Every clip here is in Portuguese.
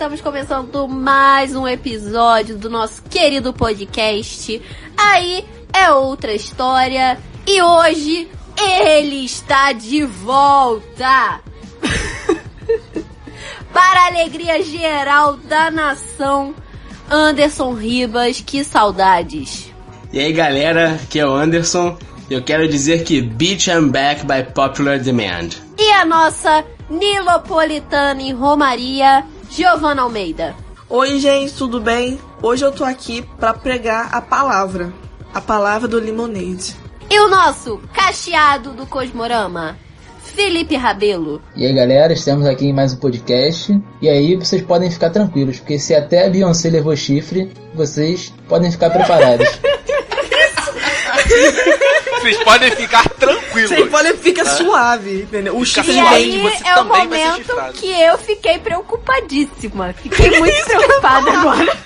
estamos começando mais um episódio do nosso querido podcast. Aí é outra história. E hoje ele está de volta. Para a alegria geral da nação, Anderson Ribas, que saudades. E aí galera, aqui é o Anderson. Eu quero dizer que Bitch I'm back by popular demand. E a nossa nilopolitana em Romaria, Giovana Almeida. Oi gente, tudo bem? Hoje eu tô aqui pra pregar a palavra do Lemonade. E o nosso cacheado do Cosmorama, Felipe Rabelo. E aí galera, estamos aqui em mais um podcast. E aí vocês podem ficar tranquilos, porque se até a Beyoncé levou chifre, vocês podem ficar preparados. Vocês podem ficar tranquilos. Vocês podem ficar suave, entendeu? O chifre e aí é o momento que eu fiquei preocupadíssima. Fiquei muito preocupada agora.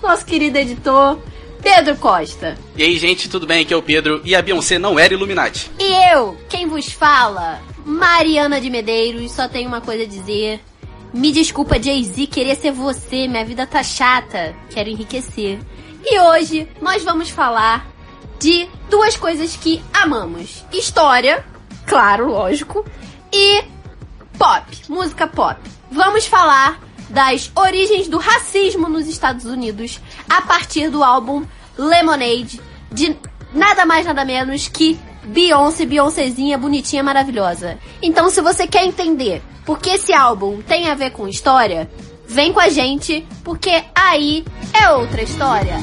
Nosso querido editor, Pedro Costa. E aí, gente, tudo bem? Aqui é o Pedro. E a Beyoncé não era Illuminati. E eu, quem vos fala, Mariana de Medeiros. Só tenho uma coisa a dizer. Me desculpa, Jay-Z, querer ser você. Minha vida tá chata. Quero enriquecer. E hoje nós vamos falar de duas coisas que amamos. História, claro, lógico, e pop, música pop. Vamos falar das origens do racismo nos Estados Unidos a partir do álbum Lemonade, de nada mais nada menos que Beyoncézinha, bonitinha, maravilhosa. Então, se você quer entender por que esse álbum tem a ver com história, vem com a gente, porque aí é outra história.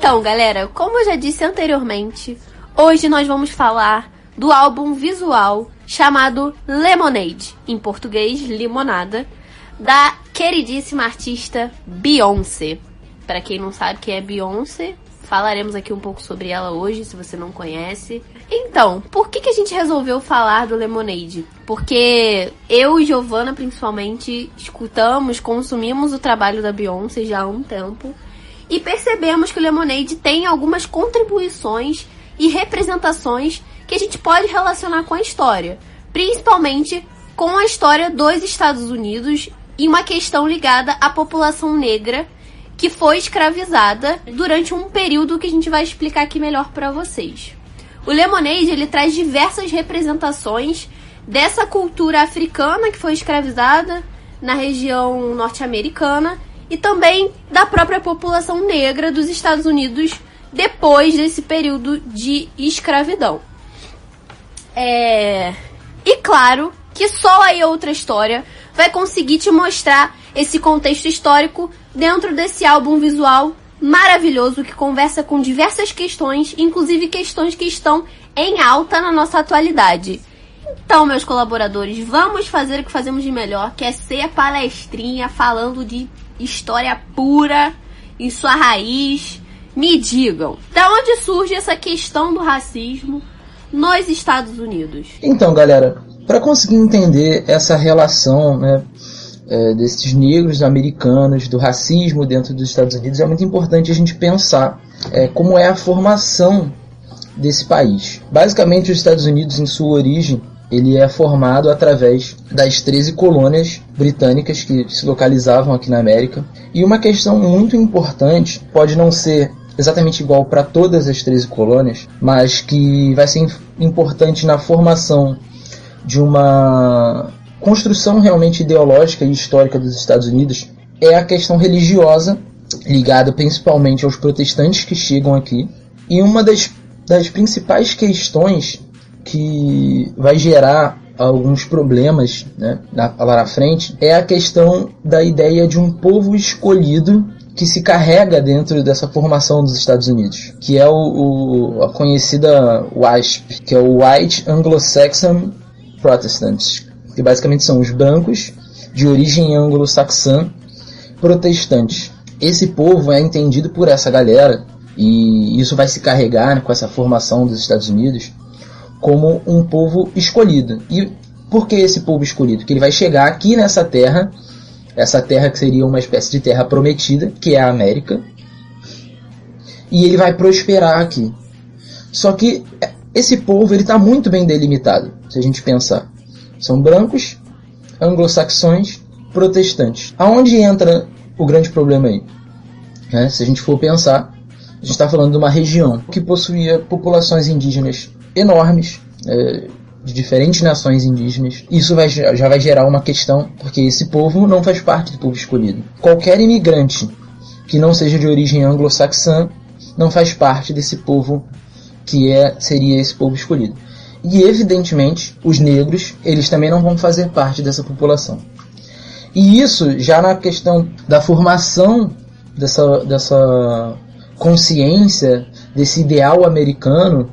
Então, galera, como eu já disse anteriormente, hoje nós vamos falar do álbum visual chamado Lemonade, em português, Limonada, da queridíssima artista Beyoncé. Para quem não sabe quem é Beyoncé, falaremos aqui um pouco sobre ela hoje, se você não conhece. Então, por que a gente resolveu falar do Lemonade? Porque eu e Giovana, principalmente, escutamos, consumimos o trabalho da Beyoncé já há um tempo. E percebemos que o Lemonade tem algumas contribuições e representações que a gente pode relacionar com a história. Principalmente com a história dos Estados Unidos e uma questão ligada à população negra que foi escravizada durante um período que a gente vai explicar aqui melhor para vocês. O Lemonade, ele traz diversas representações dessa cultura africana que foi escravizada na região norte-americana e também da própria população negra dos Estados Unidos depois desse período de escravidão. E claro que só aí outra história vai conseguir te mostrar esse contexto histórico dentro desse álbum visual maravilhoso que conversa com diversas questões, inclusive questões que estão em alta na nossa atualidade. Então, meus colaboradores, vamos fazer o que fazemos de melhor, que é ser a palestrinha falando de história pura, em sua raiz. Me digam, da onde surge essa questão do racismo nos Estados Unidos? Então, galera, para conseguir entender essa relação, né, desses negros americanos, do racismo dentro dos Estados Unidos, é muito importante a gente pensar como é a formação desse país. Basicamente, os Estados Unidos, em sua origem, ele é formado através das 13 colônias britânicas que se localizavam aqui na América. E uma questão muito importante, pode não ser exatamente igual para todas as 13 colônias, mas que vai ser importante na formação de uma construção realmente ideológica e histórica dos Estados Unidos, é a questão religiosa, ligada principalmente aos protestantes que chegam aqui. E uma das principais questões que vai gerar alguns problemas, né, lá na frente, é a questão da ideia de um povo escolhido que se carrega dentro dessa formação dos Estados Unidos, que é a conhecida WASP, que é o White Anglo-Saxon Protestants, que basicamente são os brancos de origem anglo-saxã protestantes. Esse povo é entendido por essa galera, e isso vai se carregar com essa formação dos Estados Unidos, como um povo escolhido. E por que esse povo escolhido? Que ele vai chegar aqui nessa terra essa terra que seria uma espécie de terra prometida, que é a América, e ele vai prosperar aqui. Só que esse povo está muito bem delimitado, se a gente pensar. São brancos, anglo-saxões, protestantes. Aonde entra o grande problema aí? Se a gente for pensar, a gente está falando de uma região que possuía populações indígenas enormes, de diferentes nações indígenas. Isso já vai gerar uma questão, porque esse povo não faz parte do povo escolhido. Qualquer imigrante que não seja de origem anglo-saxã não faz parte desse povo que seria esse povo escolhido. E, evidentemente, os negros, eles também não vão fazer parte dessa população. E isso, já na questão da formação dessa consciência, desse ideal americano,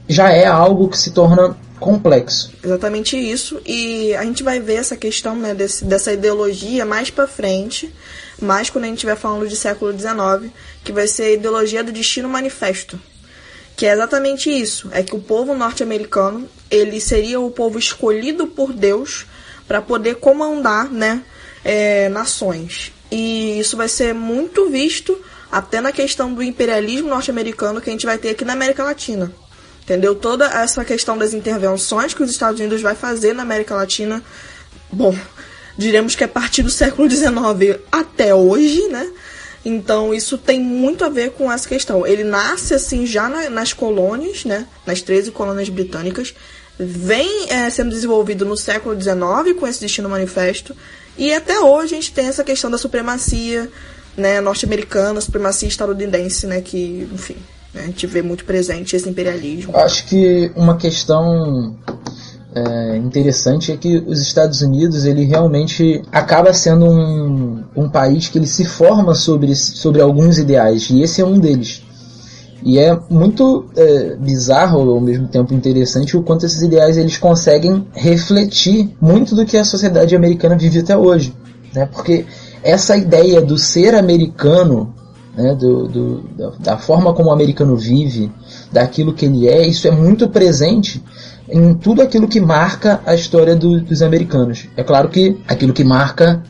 já é algo que se torna complexo. Exatamente isso, e a gente vai ver essa questão, né, dessa ideologia mais pra frente, mais quando a gente estiver falando de século XIX, que vai ser a ideologia do destino manifesto, que é exatamente isso, é que o povo norte-americano, ele seria o povo escolhido por Deus para poder comandar, né, nações. E isso vai ser muito visto até na questão do imperialismo norte-americano que a gente vai ter aqui na América Latina. Entendeu? Toda essa questão das intervenções que os Estados Unidos vai fazer na América Latina, bom, diremos que é a partir do século XIX até hoje, né? Então isso tem muito a ver com essa questão. Ele nasce assim já nas colônias, né? Nas 13 colônias britânicas, vem sendo desenvolvido no século XIX com esse destino manifesto, e até hoje a gente tem essa questão da supremacia, né, norte-americana, supremacia estadunidense, né, que, enfim, a gente vê muito presente esse imperialismo. Acho que uma questão interessante é que os Estados Unidos, ele realmente acaba sendo um país que ele se forma sobre alguns ideais, e esse é um deles. E é muito bizarro, ao mesmo tempo interessante, o quanto esses ideais eles conseguem refletir muito do que a sociedade americana vive até hoje, né? Porque essa ideia do ser americano, né, da forma como o americano vive, daquilo que ele é, isso é muito presente em tudo aquilo que marca a história dos americanos. É claro que aquilo que marca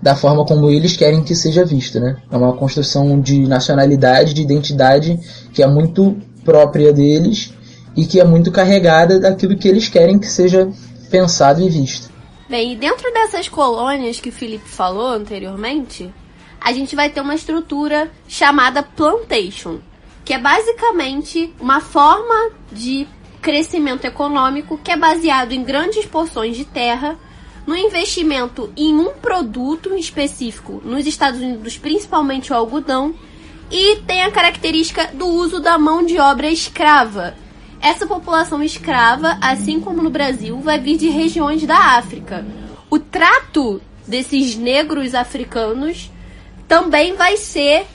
da forma como eles querem que seja visto, né? É uma construção de nacionalidade, de identidade que é muito própria deles e que é muito carregada daquilo que eles querem que seja pensado e visto. Bem, e dentro dessas colônias que o Felipe falou anteriormente, a gente vai ter uma estrutura chamada plantation, que é basicamente uma forma de crescimento econômico que é baseado em grandes porções de terra, no investimento em um produto específico, nos Estados Unidos principalmente o algodão, e tem a característica do uso da mão de obra escrava. Essa população escrava, assim como no Brasil, vai vir de regiões da África. O trato desses negros africanos também vai ser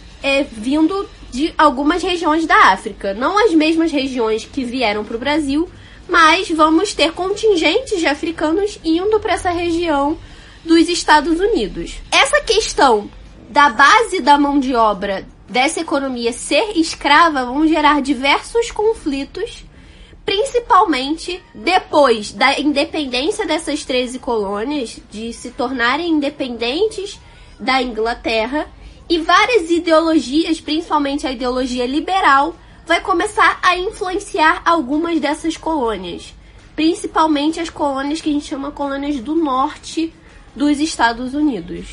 vindo de algumas regiões da África. Não as mesmas regiões que vieram para o Brasil, mas vamos ter contingentes de africanos indo para essa região dos Estados Unidos. Essa questão da base da mão de obra dessa economia ser escrava vão gerar diversos conflitos, principalmente depois da independência dessas 13 colônias, de se tornarem independentes da Inglaterra, e várias ideologias, principalmente a ideologia liberal, vai começar a influenciar algumas dessas colônias, principalmente as colônias que a gente chama colônias do norte dos Estados Unidos.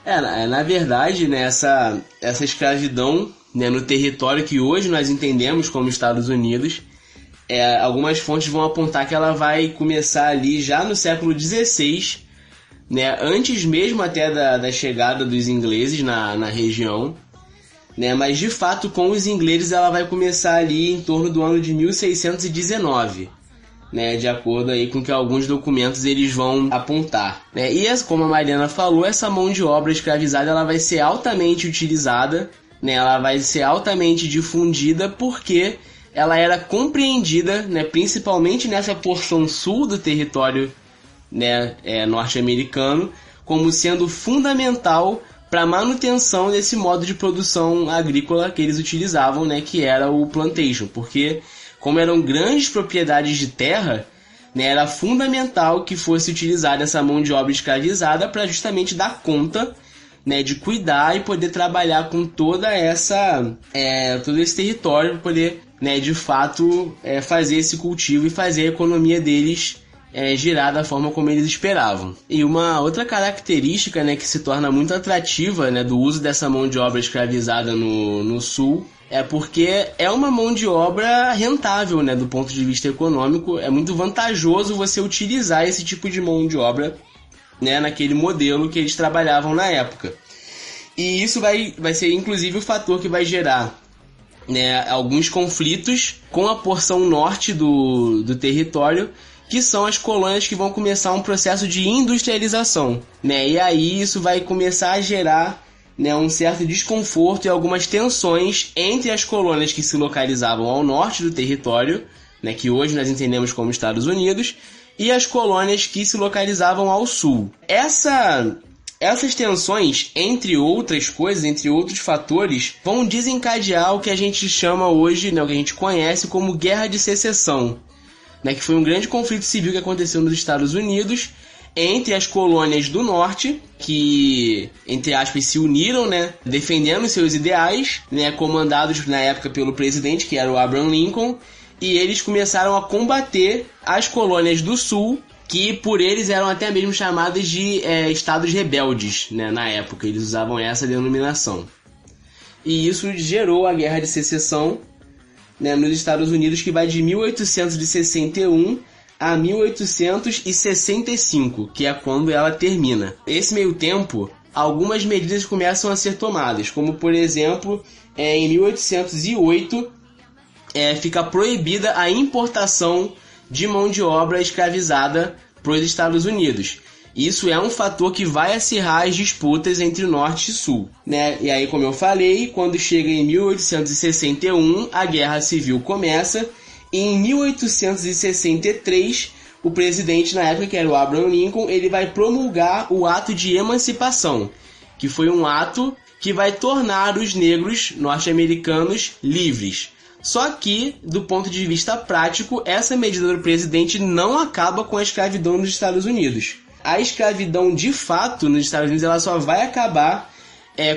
Na verdade, né, essa escravidão, né, no território que hoje nós entendemos como Estados Unidos, algumas fontes vão apontar que ela vai começar ali já no século XVI, né, antes mesmo até da chegada dos ingleses na região. Né, mas de fato com os ingleses ela vai começar ali em torno do ano de 1619, né, de acordo aí com que alguns documentos eles vão apontar, né, e como a Mariana falou, essa mão de obra escravizada ela vai ser altamente utilizada, né, ela vai ser altamente difundida porque ela era compreendida, né, principalmente nessa porção sul do território, né, norte-americano, como sendo fundamental para a manutenção desse modo de produção agrícola que eles utilizavam, né, que era o plantation, porque como eram grandes propriedades de terra, né, era fundamental que fosse utilizada essa mão de obra escravizada para justamente dar conta, né, de cuidar e poder trabalhar com todo esse território, para poder, né, de fato fazer esse cultivo e fazer a economia deles girar da forma como eles esperavam. E uma outra característica, né, que se torna muito atrativa, né, do uso dessa mão de obra escravizada no sul é porque é uma mão de obra rentável, né, do ponto de vista econômico. É muito vantajoso você utilizar esse tipo de mão de obra, né, naquele modelo que eles trabalhavam na época. E isso vai ser inclusive o fator que vai gerar, né, alguns conflitos com a porção norte do território, que são as colônias que vão começar um processo de industrialização, né? E aí isso vai começar a gerar, né, um certo desconforto e algumas tensões entre as colônias que se localizavam ao norte do território, né, que hoje nós entendemos como Estados Unidos, e as colônias que se localizavam ao sul. Essas tensões, entre outras coisas, entre outros fatores, vão desencadear o que a gente chama hoje, né, o que a gente conhece como Guerra de Secessão, né, que foi um grande conflito civil que aconteceu nos Estados Unidos entre as colônias do norte, que, entre aspas, se uniram, né, defendendo seus ideais, né, comandados na época pelo presidente, que era o Abraham Lincoln, e eles começaram a combater as colônias do sul, que por eles eram até mesmo chamadas de estados rebeldes, né, na época. Eles usavam essa denominação. E isso gerou a Guerra de Secessão, né, nos Estados Unidos, que vai de 1861 a 1865, que é quando ela termina. Esse meio tempo, algumas medidas começam a ser tomadas, como por exemplo, em 1808, fica proibida a importação de mão de obra escravizada para os Estados Unidos. Isso é um fator que vai acirrar as disputas entre norte e sul, né? E aí, como eu falei, quando chega em 1861, a Guerra Civil começa. E em 1863, o presidente na época, que era o Abraham Lincoln, ele vai promulgar o Ato de Emancipação, que foi um ato que vai tornar os negros norte-americanos livres. Só que, do ponto de vista prático, essa medida do presidente não acaba com a escravidão nos Estados Unidos. A escravidão, de fato, nos Estados Unidos, ela só vai acabar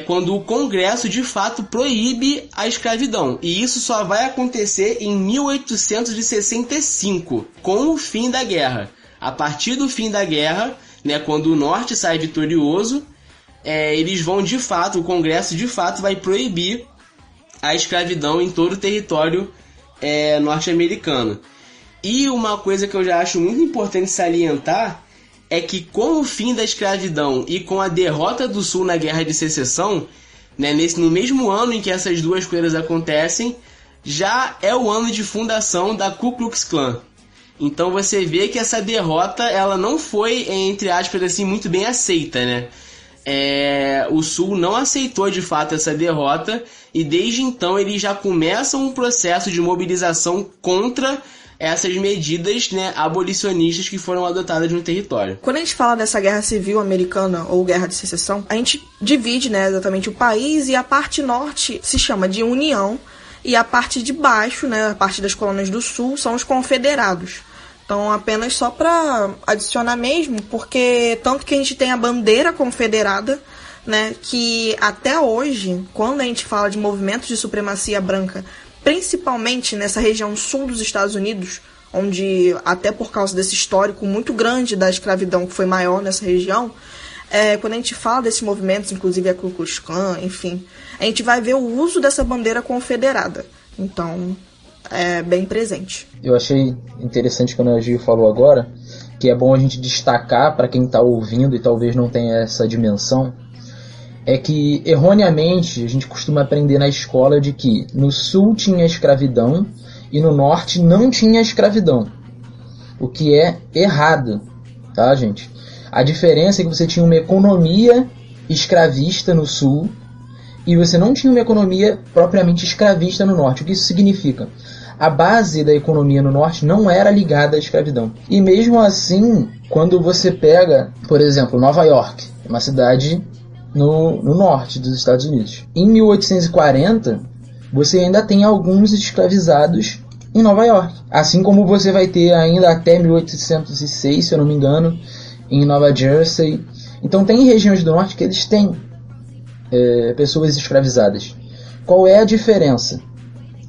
quando o Congresso, de fato, proíbe a escravidão. E isso só vai acontecer em 1865, com o fim da guerra. A partir do fim da guerra, né, quando o norte sai vitorioso, eles vão, de fato, o Congresso, de fato, vai proibir a escravidão em todo o território norte-americano. E uma coisa que eu já acho muito importante salientar é que com o fim da escravidão e com a derrota do Sul na Guerra de Secessão, né, no mesmo ano em que essas duas coisas acontecem, já é o ano de fundação da Ku Klux Klan. Então você vê que essa derrota, ela não foi, entre aspas, assim, muito bem aceita, né? O Sul não aceitou de fato essa derrota, e desde então eles já começam um processo de mobilização contra essas medidas, né, abolicionistas que foram adotadas no território. Quando a gente fala dessa guerra civil americana ou guerra de secessão, a gente divide, né, exatamente o país, e a parte norte se chama de União e a parte de baixo, né, a parte das colônias do sul, são os confederados. Então, apenas só para adicionar mesmo, porque tanto que a gente tem a bandeira confederada, né, que até hoje, quando a gente fala de movimentos de supremacia branca, principalmente nessa região sul dos Estados Unidos, onde, até por causa desse histórico muito grande da escravidão que foi maior nessa região, quando a gente fala desses movimentos, inclusive a Ku Klux Klan, enfim, a gente vai ver o uso dessa bandeira confederada. Então, é bem presente. Eu achei interessante quando a Gil falou agora, que é bom a gente destacar para quem está ouvindo e talvez não tenha essa dimensão, é que, erroneamente, a gente costuma aprender na escola de que no sul tinha escravidão e no norte não tinha escravidão. O que é errado, tá, gente? A diferença é que você tinha uma economia escravista no sul e você não tinha uma economia propriamente escravista no norte. O que isso significa? A base da economia no norte não era ligada à escravidão. E mesmo assim, quando você pega, por exemplo, Nova York, uma cidade no norte dos Estados Unidos. Em 1840, você ainda tem alguns escravizados em Nova York. Assim como você vai ter ainda até 1806, se eu não me engano, em Nova Jersey. Então tem regiões do norte que eles têm pessoas escravizadas. Qual é a diferença?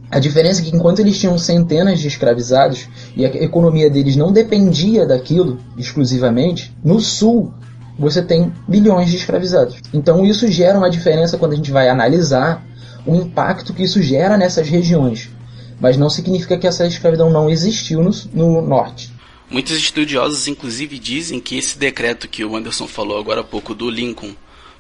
A diferença é que enquanto eles tinham centenas de escravizados e a economia deles não dependia daquilo exclusivamente, no sul você tem bilhões de escravizados. Então isso gera uma diferença quando a gente vai analisar o impacto que isso gera nessas regiões. Mas não significa que essa escravidão não existiu no norte. Muitos estudiosos, inclusive, dizem que esse decreto que o Anderson falou agora há pouco do Lincoln,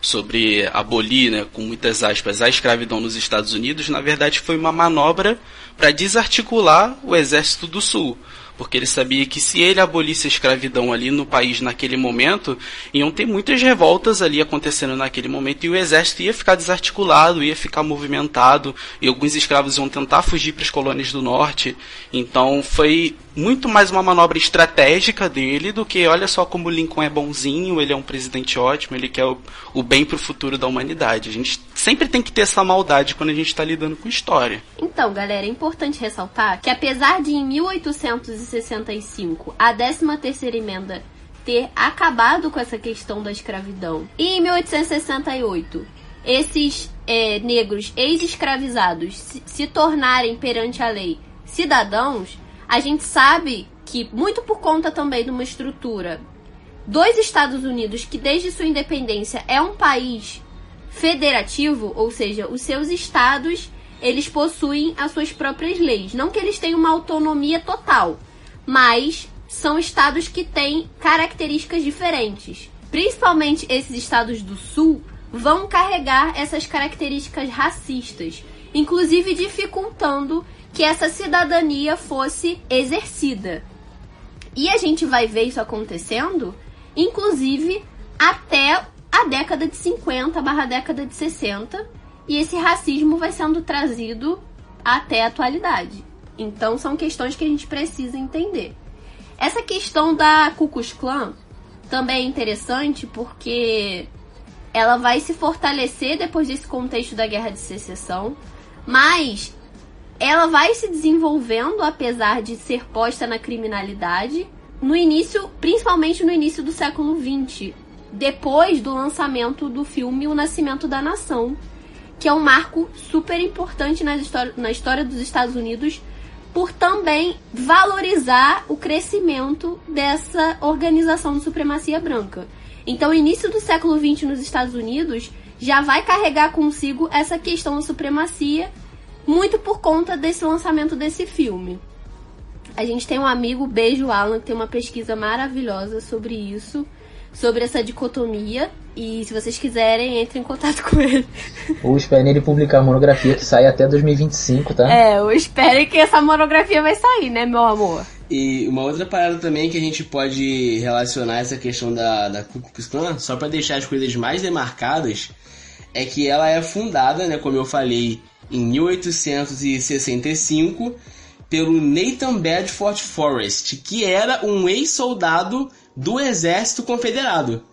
sobre abolir, né, com muitas aspas, a escravidão nos Estados Unidos, na verdade foi uma manobra para desarticular o Exército do Sul. Porque ele sabia que se ele abolisse a escravidão ali no país naquele momento, iam ter muitas revoltas ali acontecendo naquele momento e o exército ia ficar desarticulado, ia ficar movimentado e alguns escravos iam tentar fugir para as colônias do norte. Então foi muito mais uma manobra estratégica dele do que olha só como o Lincoln é bonzinho, ele é um presidente ótimo, ele quer o bem para o futuro da humanidade. A gente sempre tem que ter essa maldade quando a gente está lidando com história. Então, galera, é importante ressaltar que apesar de em 1865 a 13ª emenda ter acabado com essa questão da escravidão, e em 1868 esses negros ex-escravizados se tornarem perante a lei cidadãos, a gente sabe que, muito por conta também de uma estrutura dos Estados Unidos, que desde sua independência é um país federativo, ou seja, os seus estados, eles possuem as suas próprias leis. Não que eles tenham uma autonomia total, mas são estados que têm características diferentes. Principalmente esses estados do sul vão carregar essas características racistas, inclusive dificultando que essa cidadania fosse exercida. E a gente vai ver isso acontecendo, inclusive, até a década de 50 / década de 60, e esse racismo vai sendo trazido até a atualidade. Então são questões que a gente precisa entender. Essa questão da Ku Klux Klan também é interessante porque ela vai se fortalecer depois desse contexto da Guerra de Secessão, mas ela vai se desenvolvendo apesar de ser posta na criminalidade no início, principalmente no início do século XX, depois do lançamento do filme O Nascimento da Nação, que é um marco super importante na história dos Estados Unidos, por também valorizar o crescimento dessa organização de supremacia branca. Então, o início do século XX nos Estados Unidos já vai carregar consigo essa questão da supremacia, muito por conta desse lançamento desse filme. A gente tem um amigo, beijo Alan, que tem uma pesquisa maravilhosa sobre isso, sobre essa dicotomia, e se vocês quiserem, entrem em contato com ele. Ou esperem ele publicar a monografia que sai até 2025, tá? Ou esperem que essa monografia vai sair, né, meu amor? E uma outra parada também que a gente pode relacionar essa questão da Ku Klux Klan, só para deixar as coisas mais demarcadas, é que ela é fundada, né, como eu falei, em 1865, pelo Nathan Bedford Forrest, que era um ex-soldado do Exército Confederado.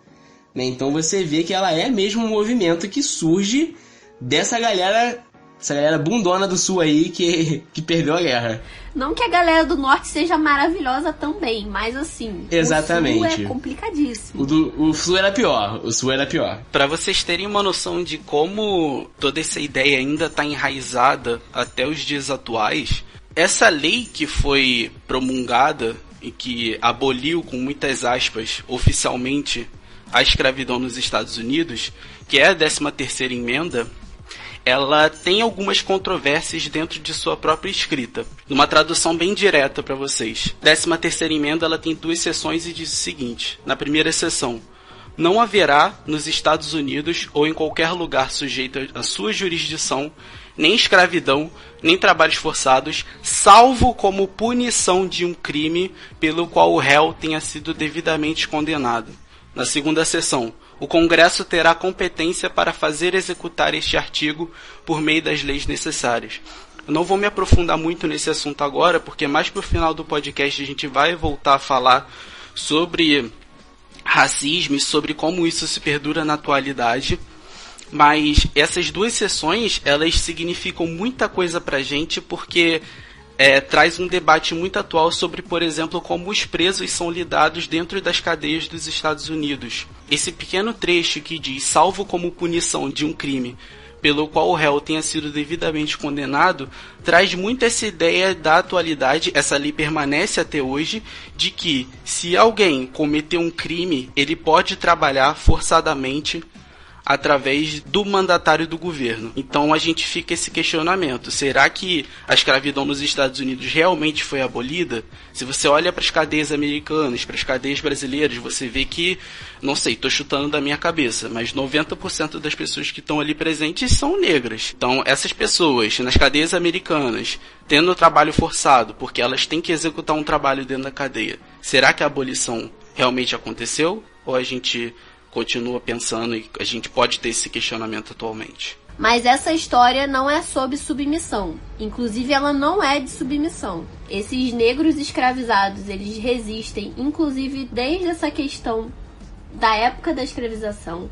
Então você vê que ela é mesmo um movimento que surge dessa galera, essa galera bundona do Sul aí que perdeu a guerra. Não que a galera do Norte seja maravilhosa também, mas assim, exatamente, o Sul é complicadíssimo. O Sul era pior, Para vocês terem uma noção de como toda essa ideia ainda está enraizada até os dias atuais, essa lei que foi promulgada e que aboliu, com muitas aspas, oficialmente a escravidão nos Estados Unidos, que é a 13ª emenda, ela tem algumas controvérsias dentro de sua própria escrita. Numa tradução bem direta para vocês. 13ª emenda ela tem 2 seções e diz o seguinte: na primeira seção, não haverá nos Estados Unidos ou em qualquer lugar sujeito à sua jurisdição nem escravidão, nem trabalhos forçados, salvo como punição de um crime pelo qual o réu tenha sido devidamente condenado. Na segunda seção, o Congresso terá competência para fazer executar este artigo por meio das leis necessárias. Eu não vou me aprofundar muito nesse assunto agora, porque mais para o final do podcast a gente vai voltar a falar sobre racismo e sobre como isso se perdura na atualidade. Mas essas 2 sessões, elas significam muita coisa pra gente, porque traz um debate muito atual sobre, por exemplo, como os presos são lidados dentro das cadeias dos Estados Unidos. Esse pequeno trecho que diz, salvo como punição de um crime pelo qual o réu tenha sido devidamente condenado, traz muito essa ideia da atualidade, essa lei permanece até hoje, de que se alguém cometer um crime, ele pode trabalhar forçadamente através do mandatário do governo. Então a gente fica esse questionamento, será que a escravidão nos Estados Unidos realmente foi abolida? Se você olha para as cadeias americanas, para as cadeias brasileiras, você vê que, não sei, estou chutando da minha cabeça, mas 90% das pessoas que estão ali presentes são negras. Então essas pessoas nas cadeias americanas, tendo trabalho forçado, porque elas têm que executar um trabalho dentro da cadeia, será que a abolição realmente aconteceu? Ou a gente continua pensando e a gente pode ter esse questionamento atualmente? Mas essa história não é sobre submissão. Inclusive, ela não é de submissão. Esses negros escravizados, eles resistem, inclusive, desde essa questão da época da escravização.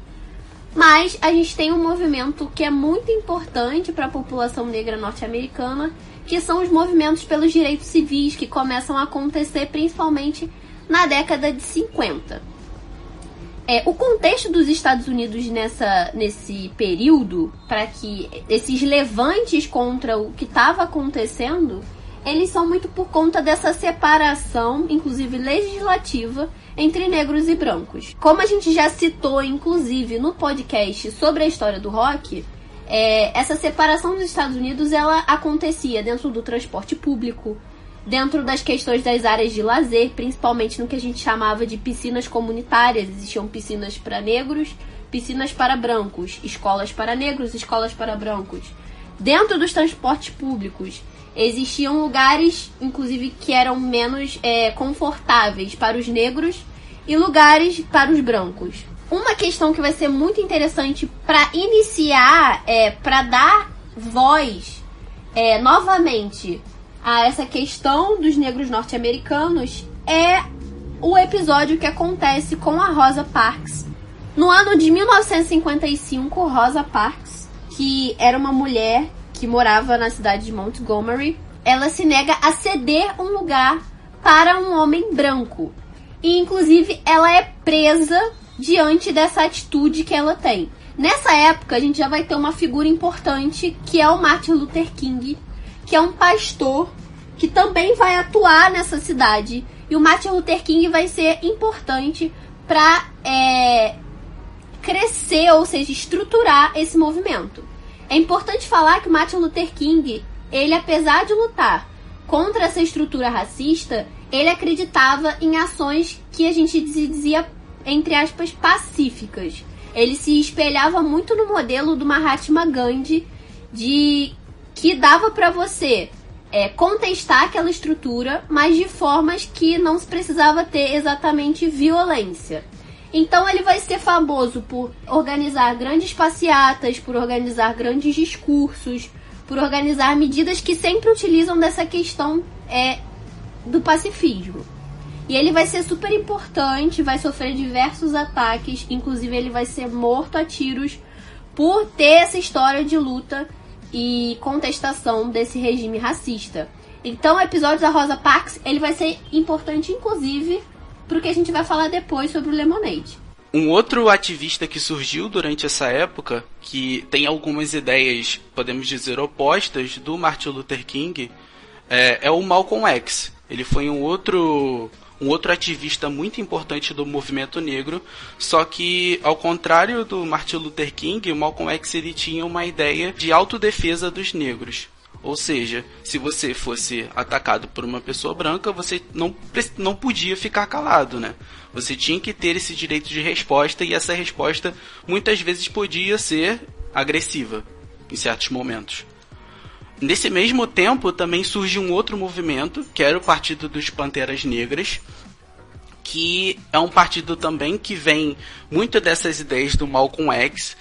Mas a gente tem um movimento que é muito importante para a população negra norte-americana, que são os movimentos pelos direitos civis, que começam a acontecer principalmente na década de 50. O contexto dos Estados Unidos nesse período, para que esses levantes contra o que estava acontecendo, eles são muito por conta dessa separação, inclusive legislativa, entre negros e brancos. Como a gente já citou, inclusive, no podcast sobre a história do rock, essa separação dos Estados Unidos ela acontecia dentro do transporte público, dentro das questões das áreas de lazer, principalmente no que a gente chamava de piscinas comunitárias. Existiam piscinas para negros, piscinas para brancos, escolas para negros, escolas para brancos. Dentro dos transportes públicos, existiam lugares, inclusive, que eram menos confortáveis para os negros e lugares para os brancos. Uma questão que vai ser muito interessante para iniciar, para dar voz novamente a essa questão dos negros norte-americanos, é o episódio que acontece com a Rosa Parks. No ano de 1955, Rosa Parks, que era uma mulher que morava na cidade de Montgomery, ela se nega a ceder um lugar para um homem branco. E, inclusive, ela é presa diante dessa atitude que ela tem. Nessa época, a gente já vai ter uma figura importante, que é o Martin Luther King, que é um pastor que também vai atuar nessa cidade. E o Martin Luther King vai ser importante para crescer, ou seja, estruturar esse movimento. É importante falar que o Martin Luther King, ele, apesar de lutar contra essa estrutura racista, ele acreditava em ações que a gente dizia, entre aspas, pacíficas. Ele se espelhava muito no modelo do Mahatma Gandhi, que dava para você contestar aquela estrutura, mas de formas que não se precisava ter exatamente violência. Então ele vai ser famoso por organizar grandes passeatas, por organizar grandes discursos, por organizar medidas que sempre utilizam dessa questão do pacifismo. E ele vai ser super importante, vai sofrer diversos ataques, inclusive ele vai ser morto a tiros por ter essa história de luta e contestação desse regime racista. Então o episódio da Rosa Parks, ele vai ser importante, inclusive, pro que a gente vai falar depois sobre o Lemonade. Um outro ativista que surgiu durante essa época, que tem algumas ideias, podemos dizer, opostas do Martin Luther King, é o Malcolm X. Ele foi um outro ativista muito importante do movimento negro, só que, ao contrário do Martin Luther King, o Malcolm X ele tinha uma ideia de autodefesa dos negros. Ou seja, se você fosse atacado por uma pessoa branca, você não podia ficar calado, né? Você tinha que ter esse direito de resposta, e essa resposta muitas vezes podia ser agressiva, em certos momentos. Nesse mesmo tempo, também surge um outro movimento, que era o Partido dos Panteras Negras, que é um partido também que vem muito dessas ideias do Malcolm X,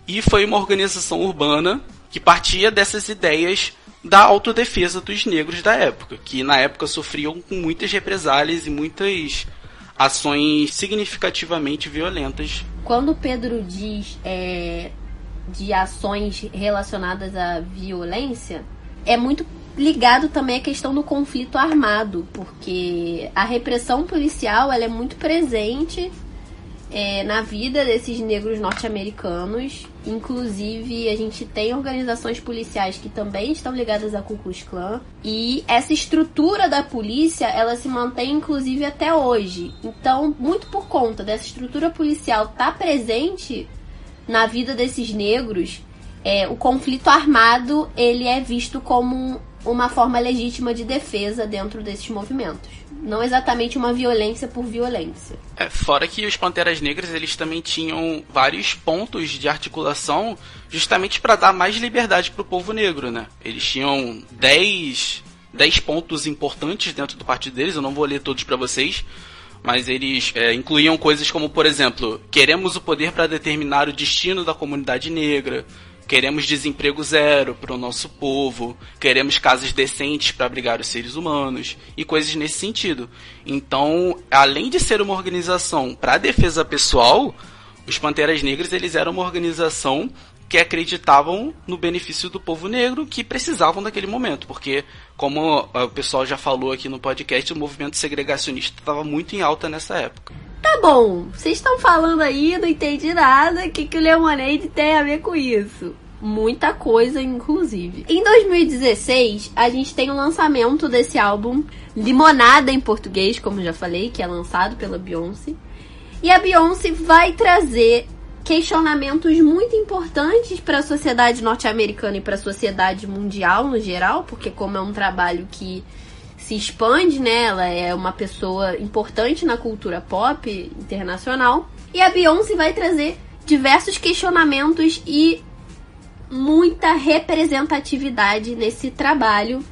e foi uma organização urbana que partia dessas ideias da autodefesa dos negros da época, que na época sofriam com muitas represálias e muitas ações significativamente violentas. Quando o Pedro diz de ações relacionadas à violência, é muito ligado também à questão do conflito armado, porque a repressão policial ela é muito presente na vida desses negros norte-americanos. Inclusive, a gente tem organizações policiais que também estão ligadas à Ku Klux Klan. E essa estrutura da polícia, ela se mantém, inclusive, até hoje. Então, muito por conta dessa estrutura policial estar presente na vida desses negros, o conflito armado ele é visto como uma forma legítima de defesa dentro desses movimentos. Não exatamente uma violência por violência. Fora que os Panteras Negras eles também tinham vários pontos de articulação justamente para dar mais liberdade para o povo negro, né? Eles tinham 10 pontos importantes dentro do partido deles, eu não vou ler todos para vocês, mas eles incluíam coisas como, por exemplo, queremos o poder para determinar o destino da comunidade negra, queremos desemprego zero para o nosso povo, queremos casas decentes para abrigar os seres humanos e coisas nesse sentido. Então, além de ser uma organização para defesa pessoal, os Panteras Negras eles eram uma organização que acreditavam no benefício do povo negro que precisavam naquele momento, porque, como o pessoal já falou aqui no podcast, o movimento segregacionista estava muito em alta nessa época. Tá bom, vocês estão falando aí, não entendi nada, o que o Lemonade tem a ver com isso? Muita coisa, inclusive. Em 2016, a gente tem o lançamento desse álbum, Limonada em português, como já falei, que é lançado pela Beyoncé. E a Beyoncé vai trazer questionamentos muito importantes para a sociedade norte-americana e para a sociedade mundial no geral, porque como é um trabalho que se expande, né? Ela é uma pessoa importante na cultura pop internacional. E a Beyoncé vai trazer diversos questionamentos e muita representatividade nesse trabalho.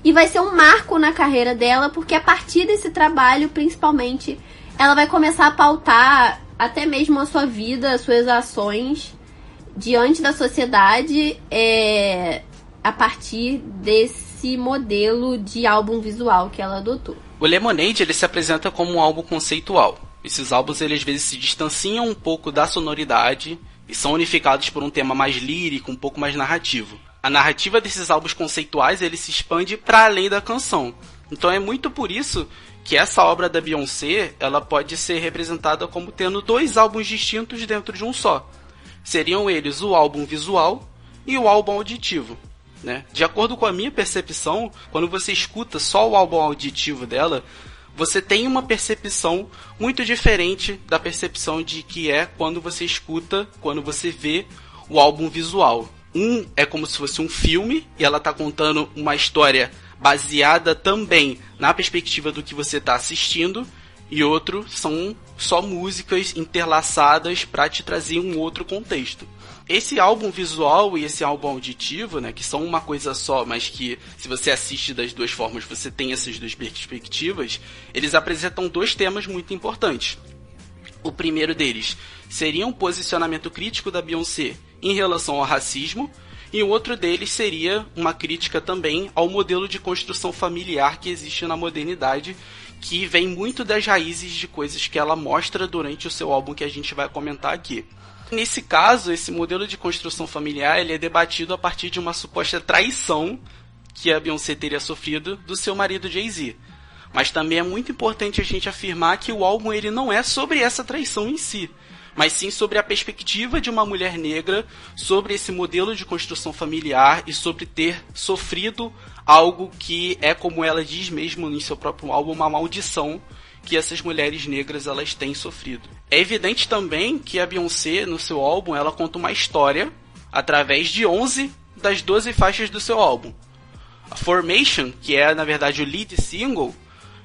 E vai ser um marco na carreira dela, porque a partir desse trabalho, principalmente, ela vai começar a pautar até mesmo a sua vida, as suas ações diante da sociedade, a partir desse modelo de álbum visual que ela adotou. O Lemonade ele se apresenta como um álbum conceitual. Esses álbuns eles às vezes se distanciam um pouco da sonoridade e são unificados por um tema mais lírico, um pouco mais narrativo. A narrativa desses álbuns conceituais ele se expande para além da canção. Então é muito por isso que essa obra da Beyoncé ela pode ser representada como tendo 2 álbuns distintos dentro de um só. Seriam eles o álbum visual e o álbum auditivo. Né? De acordo com a minha percepção, quando você escuta só o álbum auditivo dela, você tem uma percepção muito diferente da percepção de que é quando você escuta, quando você vê o álbum visual. Um é como se fosse um filme e ela está contando uma história baseada também na perspectiva do que você está assistindo, e outro são só músicas interlaçadas para te trazer um outro contexto. Esse álbum visual e esse álbum auditivo, né, que são uma coisa só, mas que se você assiste das 2 formas você tem essas 2 perspectivas, eles apresentam 2 temas muito importantes. O primeiro deles seria um posicionamento crítico da Beyoncé em relação ao racismo, e o outro deles seria uma crítica também ao modelo de construção familiar que existe na modernidade, que vem muito das raízes de coisas que ela mostra durante o seu álbum que a gente vai comentar aqui. Nesse caso, esse modelo de construção familiar ele é debatido a partir de uma suposta traição que a Beyoncé teria sofrido do seu marido Jay-Z. Mas também é muito importante a gente afirmar que o álbum ele não é sobre essa traição em si, mas sim sobre a perspectiva de uma mulher negra, sobre esse modelo de construção familiar e sobre ter sofrido algo que é, como ela diz mesmo em seu próprio álbum, uma maldição que essas mulheres negras elas têm sofrido. É evidente também que a Beyoncé, no seu álbum, ela conta uma história através de 11 das 12 faixas do seu álbum. A Formation, que é na verdade o lead single,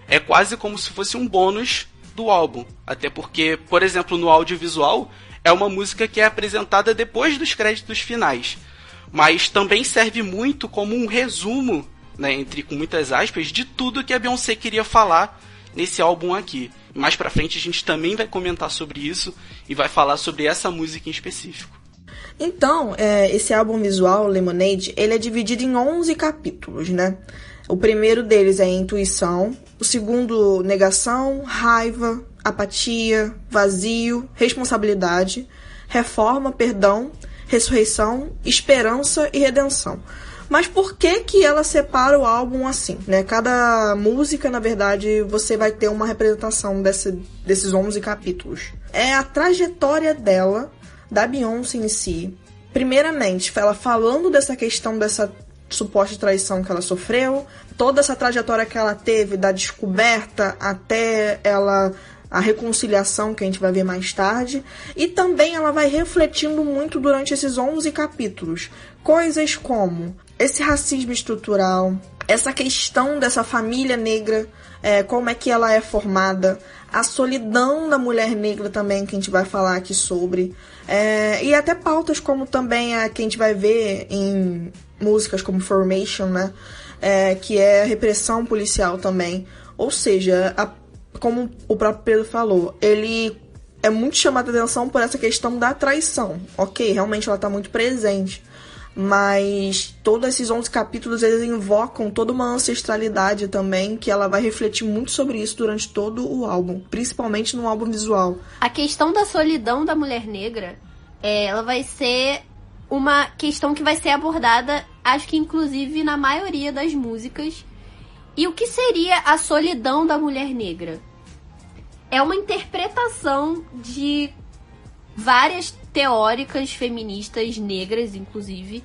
é quase como se fosse um bônus do álbum, até porque, por exemplo, no audiovisual é uma música que é apresentada depois dos créditos finais, mas também serve muito como um resumo, né, com muitas aspas, de tudo que a Beyoncé queria falar nesse álbum aqui. Mais pra frente a gente também vai comentar sobre isso e vai falar sobre essa música em específico. Então, esse álbum visual, Lemonade, ele é dividido em 11 capítulos, né? O primeiro deles é Intuição, o segundo, Negação, Raiva, Apatia, Vazio, Responsabilidade, Reforma, Perdão, Ressurreição, Esperança e Redenção. Mas por que ela separa o álbum assim, né? Cada música, na verdade, você vai ter uma representação desses 11 capítulos. É a trajetória dela, da Beyoncé em si. Primeiramente, ela falando dessa questão dessa suposta traição que ela sofreu, toda essa trajetória que ela teve, da descoberta até a reconciliação, que a gente vai ver mais tarde. E também ela vai refletindo muito durante esses 11 capítulos. Coisas como esse racismo estrutural, essa questão dessa família negra, como é que ela é formada, a solidão da mulher negra também, que a gente vai falar aqui sobre, e até pautas como também a que a gente vai ver em músicas como Formation, né, que é a repressão policial também. Ou seja, como o próprio Pedro falou, ele é muito chamado a atenção por essa questão da traição. Ok, realmente ela está muito presente, mas todos esses 11 capítulos, eles invocam toda uma ancestralidade também, que ela vai refletir muito sobre isso durante todo o álbum, principalmente no álbum visual. A questão da solidão da mulher negra, ela vai ser uma questão que vai ser abordada, acho que inclusive na maioria das músicas. E o que seria a solidão da mulher negra? É uma interpretação de várias teóricas feministas negras, inclusive,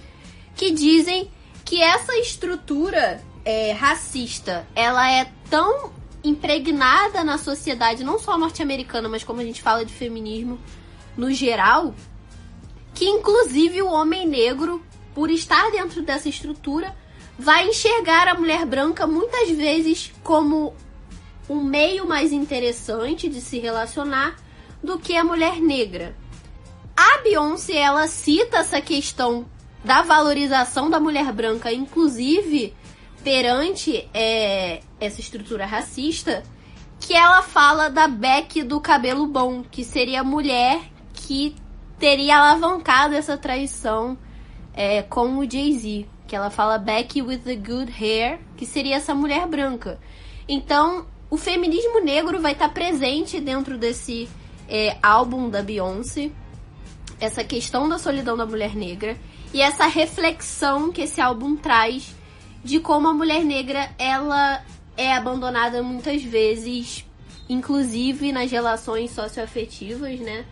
que dizem que essa estrutura racista, ela é tão impregnada na sociedade, não só norte-americana, mas como a gente fala de feminismo no geral, que inclusive o homem negro, por estar dentro dessa estrutura, vai enxergar a mulher branca muitas vezes como um meio mais interessante de se relacionar do que a mulher negra. A Beyoncé, ela cita essa questão da valorização da mulher branca, inclusive perante essa estrutura racista, que ela fala da Beck do cabelo bom, que seria a mulher que teria alavancado essa traição com o Jay-Z, que ela fala Becky with the good hair, que seria essa mulher branca. Então, o feminismo negro vai estar presente dentro desse álbum da Beyoncé, essa questão da solidão da mulher negra e essa reflexão que esse álbum traz de como a mulher negra, ela é abandonada muitas vezes, inclusive nas relações socioafetivas, né?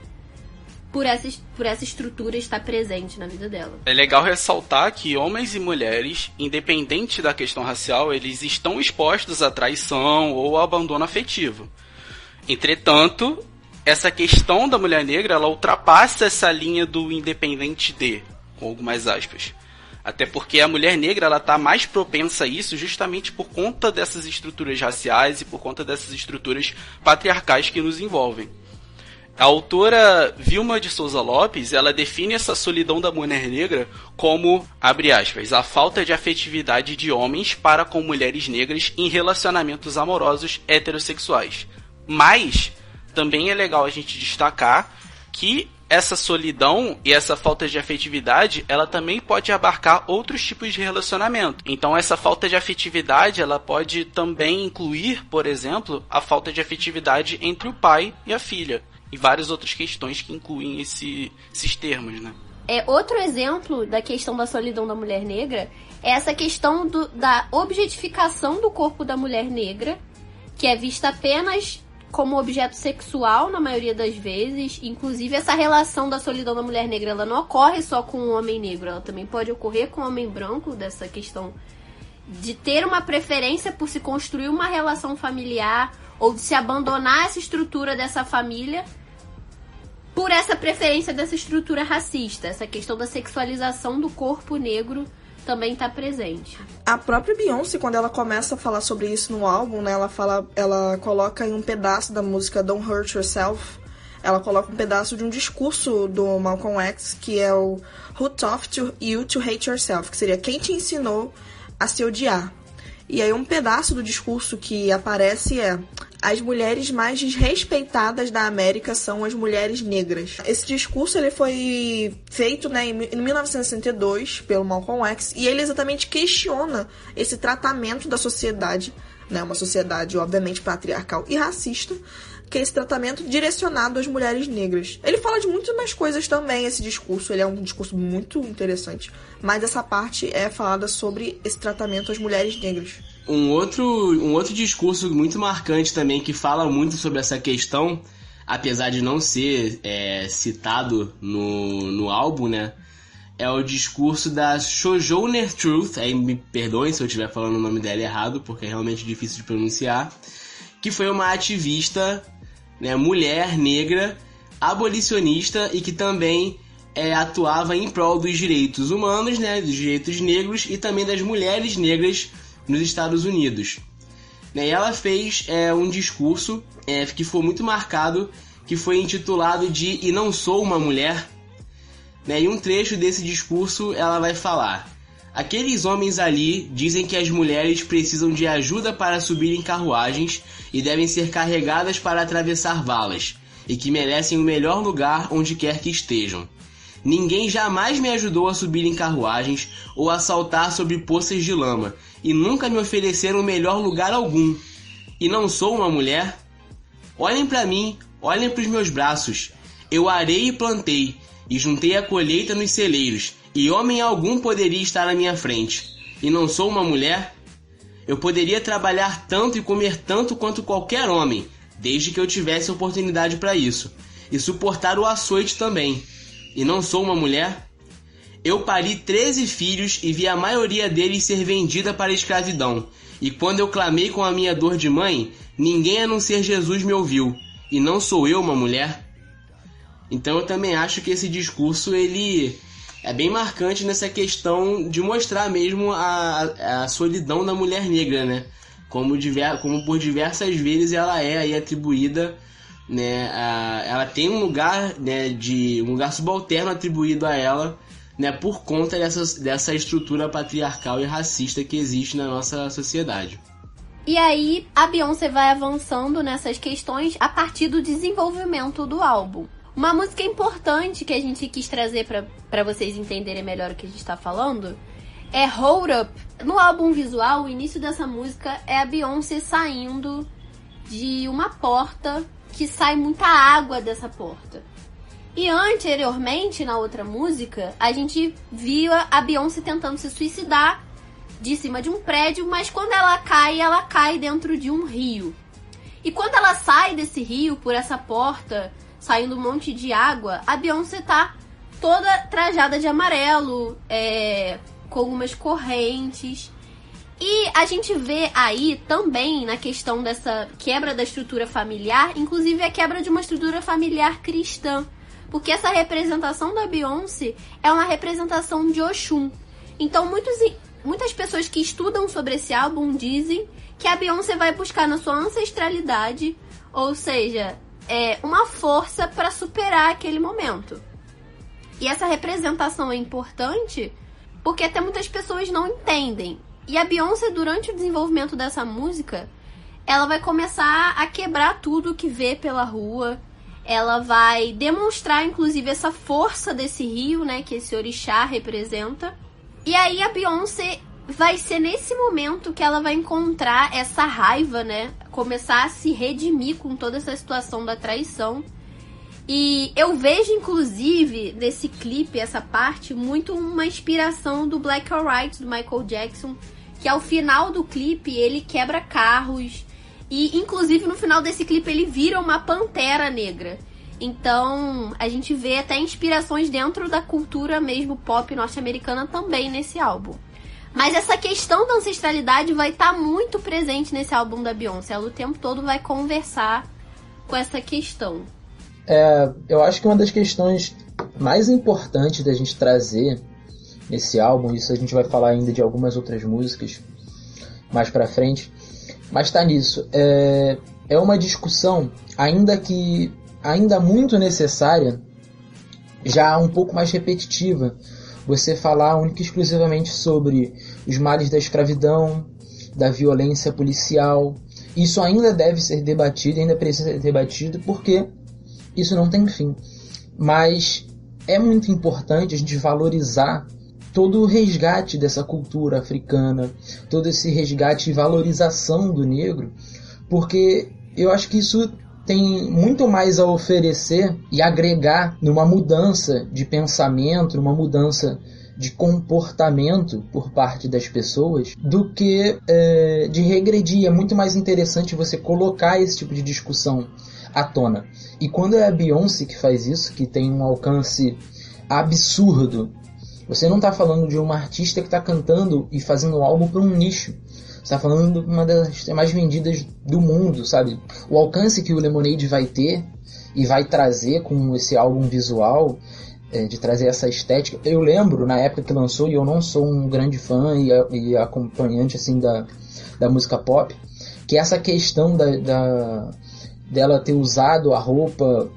Por essa estrutura estar presente na vida dela. É legal ressaltar que homens e mulheres, independente da questão racial, eles estão expostos à traição ou ao abandono afetivo. Entretanto, essa questão da mulher negra, ela ultrapassa essa linha do independente de, com algumas aspas. Até porque a mulher negra, ela tá mais propensa a isso justamente por conta dessas estruturas raciais e por conta dessas estruturas patriarcais que nos envolvem. A autora Vilma de Souza Lopes, ela define essa solidão da mulher negra como, abre aspas, a falta de afetividade de homens para com mulheres negras em relacionamentos amorosos heterossexuais. Mas também é legal a gente destacar que essa solidão e essa falta de afetividade, ela também pode abarcar outros tipos de relacionamento. Então essa falta de afetividade, ela pode também incluir, por exemplo, a falta de afetividade entre o pai e a filha. E várias outras questões que incluem esses termos, né? Outro exemplo da questão da solidão da mulher negra é essa questão da objetificação do corpo da mulher negra, que é vista apenas como objeto sexual na maioria das vezes. Inclusive, essa relação da solidão da mulher negra, ela não ocorre só com o homem negro, ela também pode ocorrer com o homem branco, dessa questão de ter uma preferência por se construir uma relação familiar ou de se abandonar essa estrutura dessa família por essa preferência dessa estrutura racista. Essa questão da sexualização do corpo negro também está presente. A própria Beyoncé, quando ela começa a falar sobre isso no álbum, né, ela coloca em um pedaço da música Don't Hurt Yourself, ela coloca um pedaço de um discurso do Malcolm X, que é o Who Taught You to Hate Yourself, que seria quem te ensinou a se odiar. E aí um pedaço do discurso que aparece é: as mulheres mais desrespeitadas da América são as mulheres negras. Esse discurso ele foi feito, né, em 1962 pelo Malcolm X, e ele exatamente questiona esse tratamento da sociedade, né, uma sociedade obviamente patriarcal e racista, que é esse tratamento direcionado às mulheres negras. Ele fala de muitas mais coisas também, esse discurso, ele é um discurso muito interessante, mas essa parte é falada sobre esse tratamento às mulheres negras. Um outro discurso muito marcante também, que fala muito sobre essa questão, apesar de não ser citado no álbum, né? É o discurso da Sojourner Truth, aí me perdoem se eu estiver falando o nome dela errado, porque é realmente difícil de pronunciar, que foi uma ativista, né, mulher negra, abolicionista e que também atuava em prol dos direitos humanos, né, dos direitos negros e também das mulheres negras nos Estados Unidos. E ela fez um discurso que foi muito marcado, que foi intitulado de "E não sou uma mulher". Em um trecho desse discurso ela vai falar: "Aqueles homens ali dizem que as mulheres precisam de ajuda para subir em carruagens e devem ser carregadas para atravessar valas, e que merecem o melhor lugar onde quer que estejam. Ninguém jamais me ajudou a subir em carruagens ou a saltar sobre poças de lama, e nunca me ofereceram melhor lugar algum. E não sou uma mulher? Olhem para mim, olhem para os meus braços. Eu arei e plantei, e juntei a colheita nos celeiros, e homem algum poderia estar à minha frente. E não sou uma mulher? Eu poderia trabalhar tanto e comer tanto quanto qualquer homem, desde que eu tivesse oportunidade para isso, e suportar o açoite também. E não sou uma mulher? Eu pari 13 filhos e vi a maioria deles ser vendida para a escravidão, e quando eu clamei com a minha dor de mãe, ninguém a não ser Jesus me ouviu. E não sou eu uma mulher?" Então eu também acho que esse discurso ele é bem marcante nessa questão de mostrar mesmo a solidão da mulher negra, né? Como por diversas vezes ela é aí atribuída, né? Ela tem um lugar, né, um lugar subalterno atribuído a ela, né? Por conta dessa estrutura patriarcal e racista que existe na nossa sociedade. E aí a Beyoncé vai avançando nessas questões a partir do desenvolvimento do álbum. Uma música importante que a gente quis trazer pra vocês entenderem melhor o que a gente tá falando é Hold Up. No álbum visual, o início dessa música é a Beyoncé saindo de uma porta que sai muita água dessa porta. E anteriormente, na outra música, a gente via a Beyoncé tentando se suicidar de cima de um prédio, mas quando ela cai dentro de um rio. E quando ela sai desse rio, por essa porta, saindo um monte de água, a Beyoncé tá toda trajada de amarelo, com algumas correntes. E a gente vê aí também na questão dessa quebra da estrutura familiar, inclusive a quebra de uma estrutura familiar cristã. Porque essa representação da Beyoncé é uma representação de Oxum. Então muitas pessoas que estudam sobre esse álbum dizem que a Beyoncé vai buscar na sua ancestralidade, ou seja, uma força para superar aquele momento. E essa representação é importante porque até muitas pessoas não entendem. E a Beyoncé, durante o desenvolvimento dessa música, ela vai começar a quebrar tudo que vê pela rua. Ela vai demonstrar, inclusive, essa força desse rio, né, que esse orixá representa. E aí a Beyoncé vai ser nesse momento que ela vai encontrar essa raiva, né? Começar a se redimir com toda essa situação da traição. E eu vejo, inclusive, nesse clipe, essa parte, muito uma inspiração do Black or White, do Michael Jackson, que ao final do clipe ele quebra carros. E, inclusive, no final desse clipe ele vira uma pantera negra. Então, a gente vê até inspirações dentro da cultura mesmo pop norte-americana também nesse álbum. Mas essa questão da ancestralidade vai estar muito presente nesse álbum da Beyoncé. Ela o tempo todo vai conversar com essa questão. Eu acho que uma das questões mais importantes da gente trazer nesse álbum, isso a gente vai falar ainda de algumas outras músicas mais pra frente, mas tá nisso. É uma discussão ainda muito necessária, já um pouco mais repetitiva, você falar única e exclusivamente sobre os males da escravidão, da violência policial. Isso ainda deve ser debatido, ainda precisa ser debatido, porque isso não tem fim. Mas é muito importante a gente valorizar todo o resgate dessa cultura africana, todo esse resgate e valorização do negro, porque eu acho que isso tem muito mais a oferecer e agregar numa mudança de pensamento, numa mudança de comportamento por parte das pessoas do que de regredir. É muito mais interessante você colocar esse tipo de discussão à tona. E quando é a Beyoncé que faz isso, que tem um alcance absurdo, você não está falando de uma artista que está cantando e fazendo um álbum para um nicho. Você está falando de uma das mais vendidas do mundo, sabe? O alcance que o Lemonade vai ter e vai trazer com esse álbum visual, de trazer essa estética. Eu lembro, na época que lançou, e eu não sou um grande fã e acompanhante assim, da música pop, que essa questão dela ter usado a roupa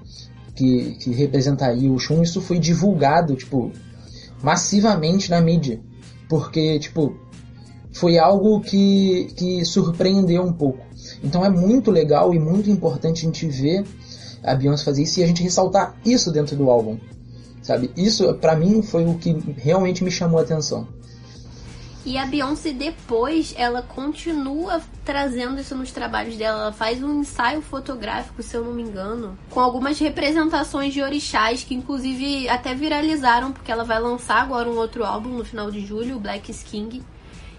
que representaria o Shun, isso foi divulgado, tipo, massivamente na mídia, porque, tipo, foi algo que surpreendeu um pouco. Então é muito legal e muito importante a gente ver a Beyoncé fazer isso e a gente ressaltar isso dentro do álbum, sabe? Isso, pra mim, foi o que realmente me chamou a atenção. E a Beyoncé depois, ela continua trazendo isso nos trabalhos dela. Ela faz um ensaio fotográfico, se eu não me engano, com algumas representações de orixás que inclusive até viralizaram, porque ela vai lançar agora um outro álbum no final de julho, o Black is King.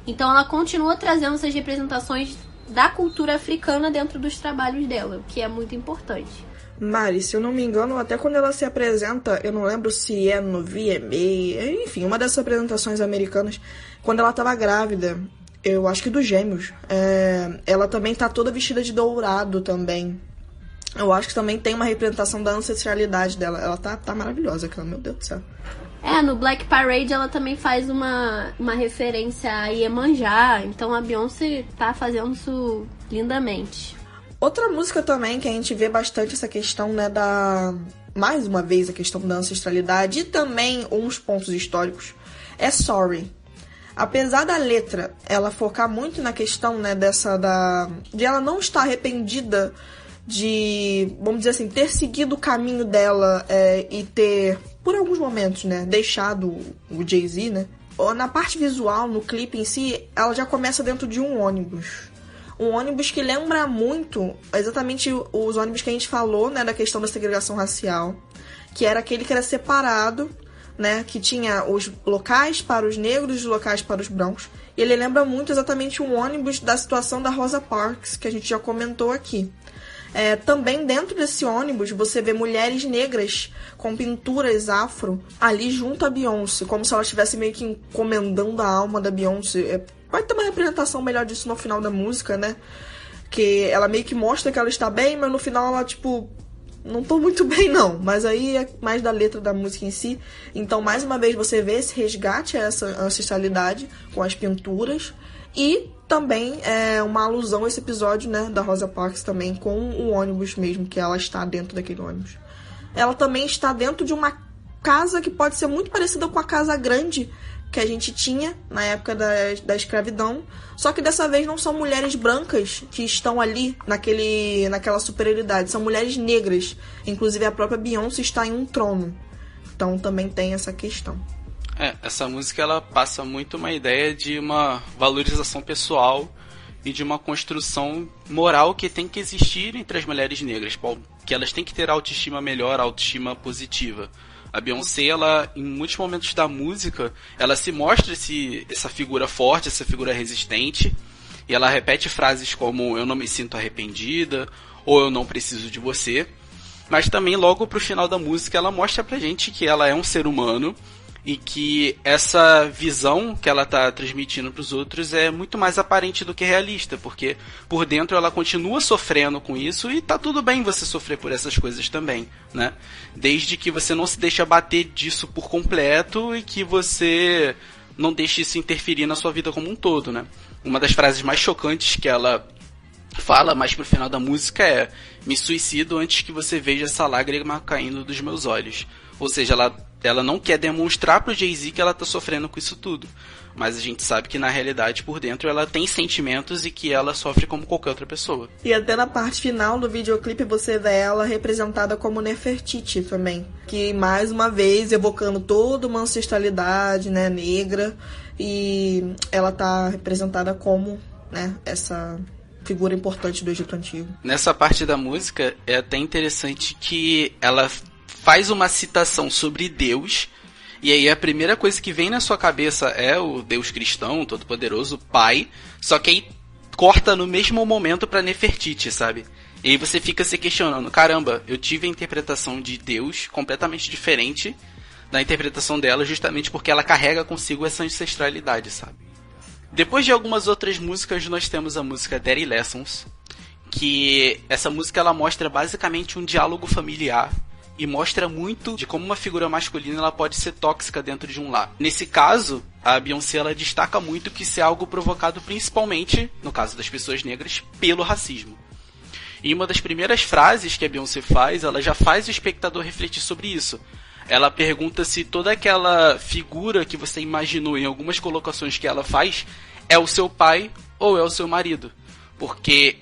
Então ela continua trazendo essas representações da cultura africana dentro dos trabalhos dela, o que é muito importante. Mari, se eu não me engano, até quando ela se apresenta, eu não lembro se é no VMA, enfim, uma dessas apresentações americanas, quando ela tava grávida, eu acho que dos Gêmeos, ela também tá toda vestida de dourado também. Eu acho que também tem uma representação da ancestralidade dela. Ela tá maravilhosa, aquela, meu Deus do céu. No Black Parade ela também faz uma referência a Iemanjá, então a Beyoncé tá fazendo isso lindamente. Outra música também que a gente vê bastante essa questão, né, mais uma vez, a questão da ancestralidade e também uns pontos históricos, é Sorry. Apesar da letra, ela focar muito na questão, né, de ela não estar arrependida de, vamos dizer assim, ter seguido o caminho dela e ter, por alguns momentos, né, deixado o Jay-Z, né. Na parte visual, no clipe em si, ela já começa dentro de um ônibus. Um ônibus que lembra muito exatamente os ônibus que a gente falou, né, da questão da segregação racial, que era aquele que era separado, né, que tinha os locais para os negros e os locais para os brancos. E ele lembra muito exatamente um ônibus da situação da Rosa Parks, que a gente já comentou aqui. Também dentro desse ônibus você vê mulheres negras com pinturas afro ali junto à Beyoncé, como se ela estivesse meio que encomendando a alma da Beyoncé. Vai ter uma representação melhor disso no final da música, né? Que ela meio que mostra que ela está bem, mas no final ela, tipo, não tô muito bem, não. Mas aí é mais da letra da música em si. Então, mais uma vez, você vê esse resgate a essa ancestralidade com as pinturas. E também uma alusão a esse episódio, né, da Rosa Parks também, com o ônibus mesmo, que ela está dentro daquele ônibus. Ela também está dentro de uma casa que pode ser muito parecida com a Casa Grande que a gente tinha na época da escravidão, só que dessa vez não são mulheres brancas que estão ali naquela superioridade, são mulheres negras, inclusive a própria Beyoncé está em um trono, então também tem essa questão. Essa música ela passa muito uma ideia de uma valorização pessoal e de uma construção moral que tem que existir entre as mulheres negras, que elas têm que ter autoestima melhor, autoestima positiva. A Beyoncé, ela, em muitos momentos da música, ela se mostra essa figura forte, essa figura resistente, e ela repete frases como eu não me sinto arrependida, ou eu não preciso de você, mas também logo pro final da música ela mostra pra gente que ela é um ser humano, e que essa visão que ela tá transmitindo pros outros é muito mais aparente do que realista, porque por dentro ela continua sofrendo com isso e tá tudo bem você sofrer por essas coisas também, né? Desde que você não se deixe abater disso por completo e que você não deixe isso interferir na sua vida como um todo, né? Uma das frases mais chocantes que ela fala mais pro final da música é: me suicido antes que você veja essa lágrima caindo dos meus olhos. Ou seja, ela não quer demonstrar pro Jay-Z que ela tá sofrendo com isso tudo. Mas a gente sabe que na realidade, por dentro, ela tem sentimentos e que ela sofre como qualquer outra pessoa. E até na parte final do videoclipe você vê ela representada como Nefertiti também. Que mais uma vez evocando toda uma ancestralidade, né, negra. E ela tá representada como, né, essa figura importante do Egito Antigo. Nessa parte da música é até interessante que ela faz uma citação sobre Deus, e aí a primeira coisa que vem na sua cabeça é o Deus cristão, todo-poderoso, Pai, só que aí corta no mesmo momento pra Nefertiti, sabe? E aí você fica se questionando, caramba, eu tive a interpretação de Deus completamente diferente da interpretação dela, justamente porque ela carrega consigo essa ancestralidade, sabe? Depois de algumas outras músicas, nós temos a música Daddy Lessons, que essa música ela mostra basicamente um diálogo familiar e mostra muito de como uma figura masculina ela pode ser tóxica dentro de um lar. Nesse caso, a Beyoncé ela destaca muito que isso é algo provocado principalmente, no caso das pessoas negras, pelo racismo. E uma das primeiras frases que a Beyoncé faz, ela já faz o espectador refletir sobre isso. Ela pergunta se toda aquela figura que você imaginou em algumas colocações que ela faz é o seu pai ou é o seu marido. Porque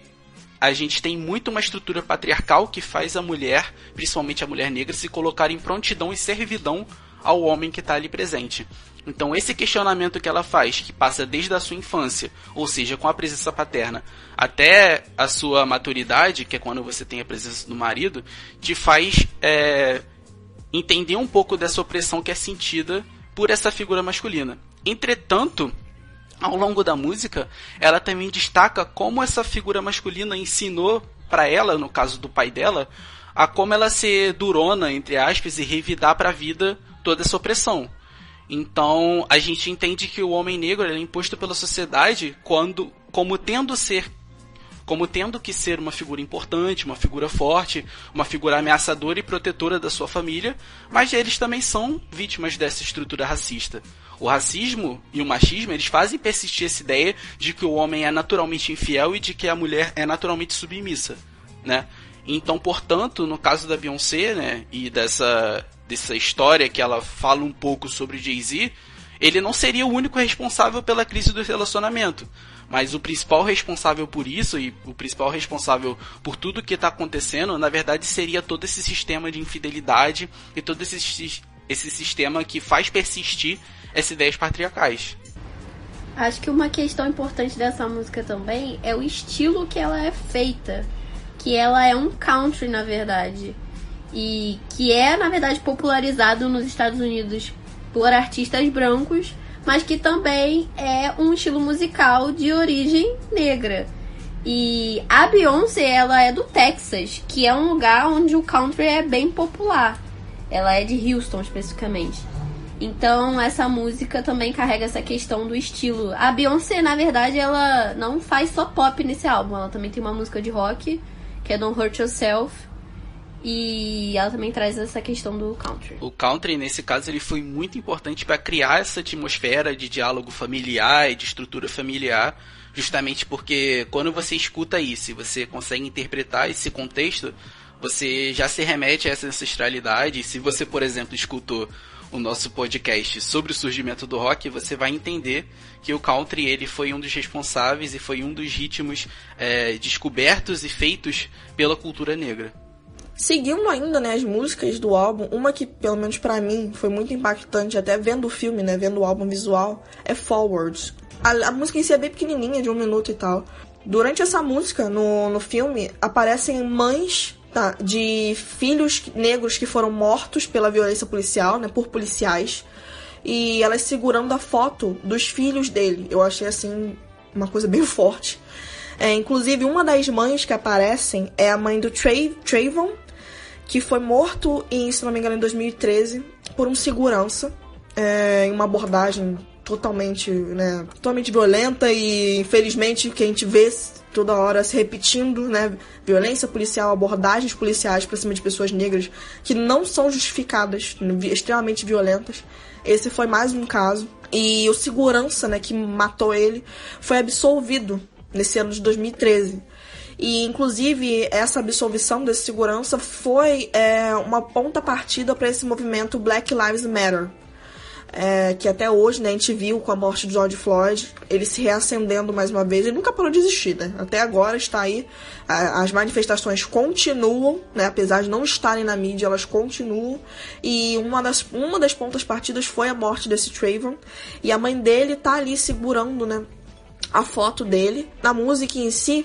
a gente tem muito uma estrutura patriarcal que faz a mulher, principalmente a mulher negra, se colocar em prontidão e servidão ao homem que está ali presente. Então esse questionamento que ela faz, que passa desde a sua infância, ou seja, com a presença paterna, até a sua maturidade, que é quando você tem a presença do marido, te faz entender um pouco dessa opressão que é sentida por essa figura masculina. Entretanto, ao longo da música, ela também destaca como essa figura masculina ensinou para ela, no caso do pai dela, a como ela ser durona, entre aspas, e revidar para a vida toda essa opressão. Então, a gente entende que o homem negro é imposto pela sociedade como tendo que ser uma figura importante, uma figura forte, uma figura ameaçadora e protetora da sua família, mas eles também são vítimas dessa estrutura racista. O racismo e o machismo, eles fazem persistir essa ideia de que o homem é naturalmente infiel e de que a mulher é naturalmente submissa, né? Então, portanto, no caso da Beyoncé, né, e dessa história que ela fala um pouco sobre Jay-Z, ele não seria o único responsável pela crise do relacionamento. Mas o principal responsável por isso e o principal responsável por tudo que está acontecendo, na verdade, seria todo esse sistema de infidelidade e todo esse sistema que faz persistir essas ideias patriarcais. Acho que uma questão importante dessa música também é o estilo que ela é feita. Que ela é um country, na verdade. E que é, na verdade, popularizado nos Estados Unidos por artistas brancos, mas que também é um estilo musical de origem negra. E a Beyoncé, ela é do Texas, que é um lugar onde o country é bem popular. Ela é de Houston, especificamente. Então, essa música também carrega essa questão do estilo. A Beyoncé, na verdade, ela não faz só pop nesse álbum. Ela também tem uma música de rock, que é Don't Hurt Yourself. E ela também traz essa questão do country. O country, nesse caso, ele foi muito importante para criar essa atmosfera de diálogo familiar e de estrutura familiar, justamente porque quando você escuta isso e você consegue interpretar esse contexto, você já se remete a essa ancestralidade. E se você, por exemplo, escutou o nosso podcast sobre o surgimento do rock, você vai entender que o country ele foi um dos responsáveis e foi um dos ritmos descobertos e feitos pela cultura negra. Seguindo ainda, né, as músicas do álbum, uma que, pelo menos pra mim, foi muito impactante, até vendo o filme, né, vendo o álbum visual, é Forward. A música em si é bem pequenininha, de 1 minuto e tal. Durante essa música, no filme, aparecem mães de filhos negros que foram mortos pela violência policial, né, por policiais, e elas segurando a foto dos filhos dele. Eu achei, assim, uma coisa bem forte. Inclusive, uma das mães que aparecem é a mãe do Trayvon, que foi morto, se não me engano, em 2013, por um segurança, em uma abordagem totalmente violenta e, infelizmente, que a gente vê toda hora se repetindo, né? Violência policial, abordagens policiais pra cima de pessoas negras que não são justificadas, extremamente violentas. Esse foi mais um caso. E o segurança, né, que matou ele, foi absolvido nesse ano de 2013. E, inclusive, essa absolvição desse segurança foi uma ponta partida para esse movimento Black Lives Matter. Que até hoje, né, a gente viu com a morte de George Floyd, ele se reacendendo mais uma vez. Ele nunca parou de existir, né? Até agora está aí. As manifestações continuam, né? Apesar de não estarem na mídia, elas continuam. E uma das pontas partidas foi a morte desse Trayvon. E a mãe dele tá ali segurando, né, a foto dele. Na música em si,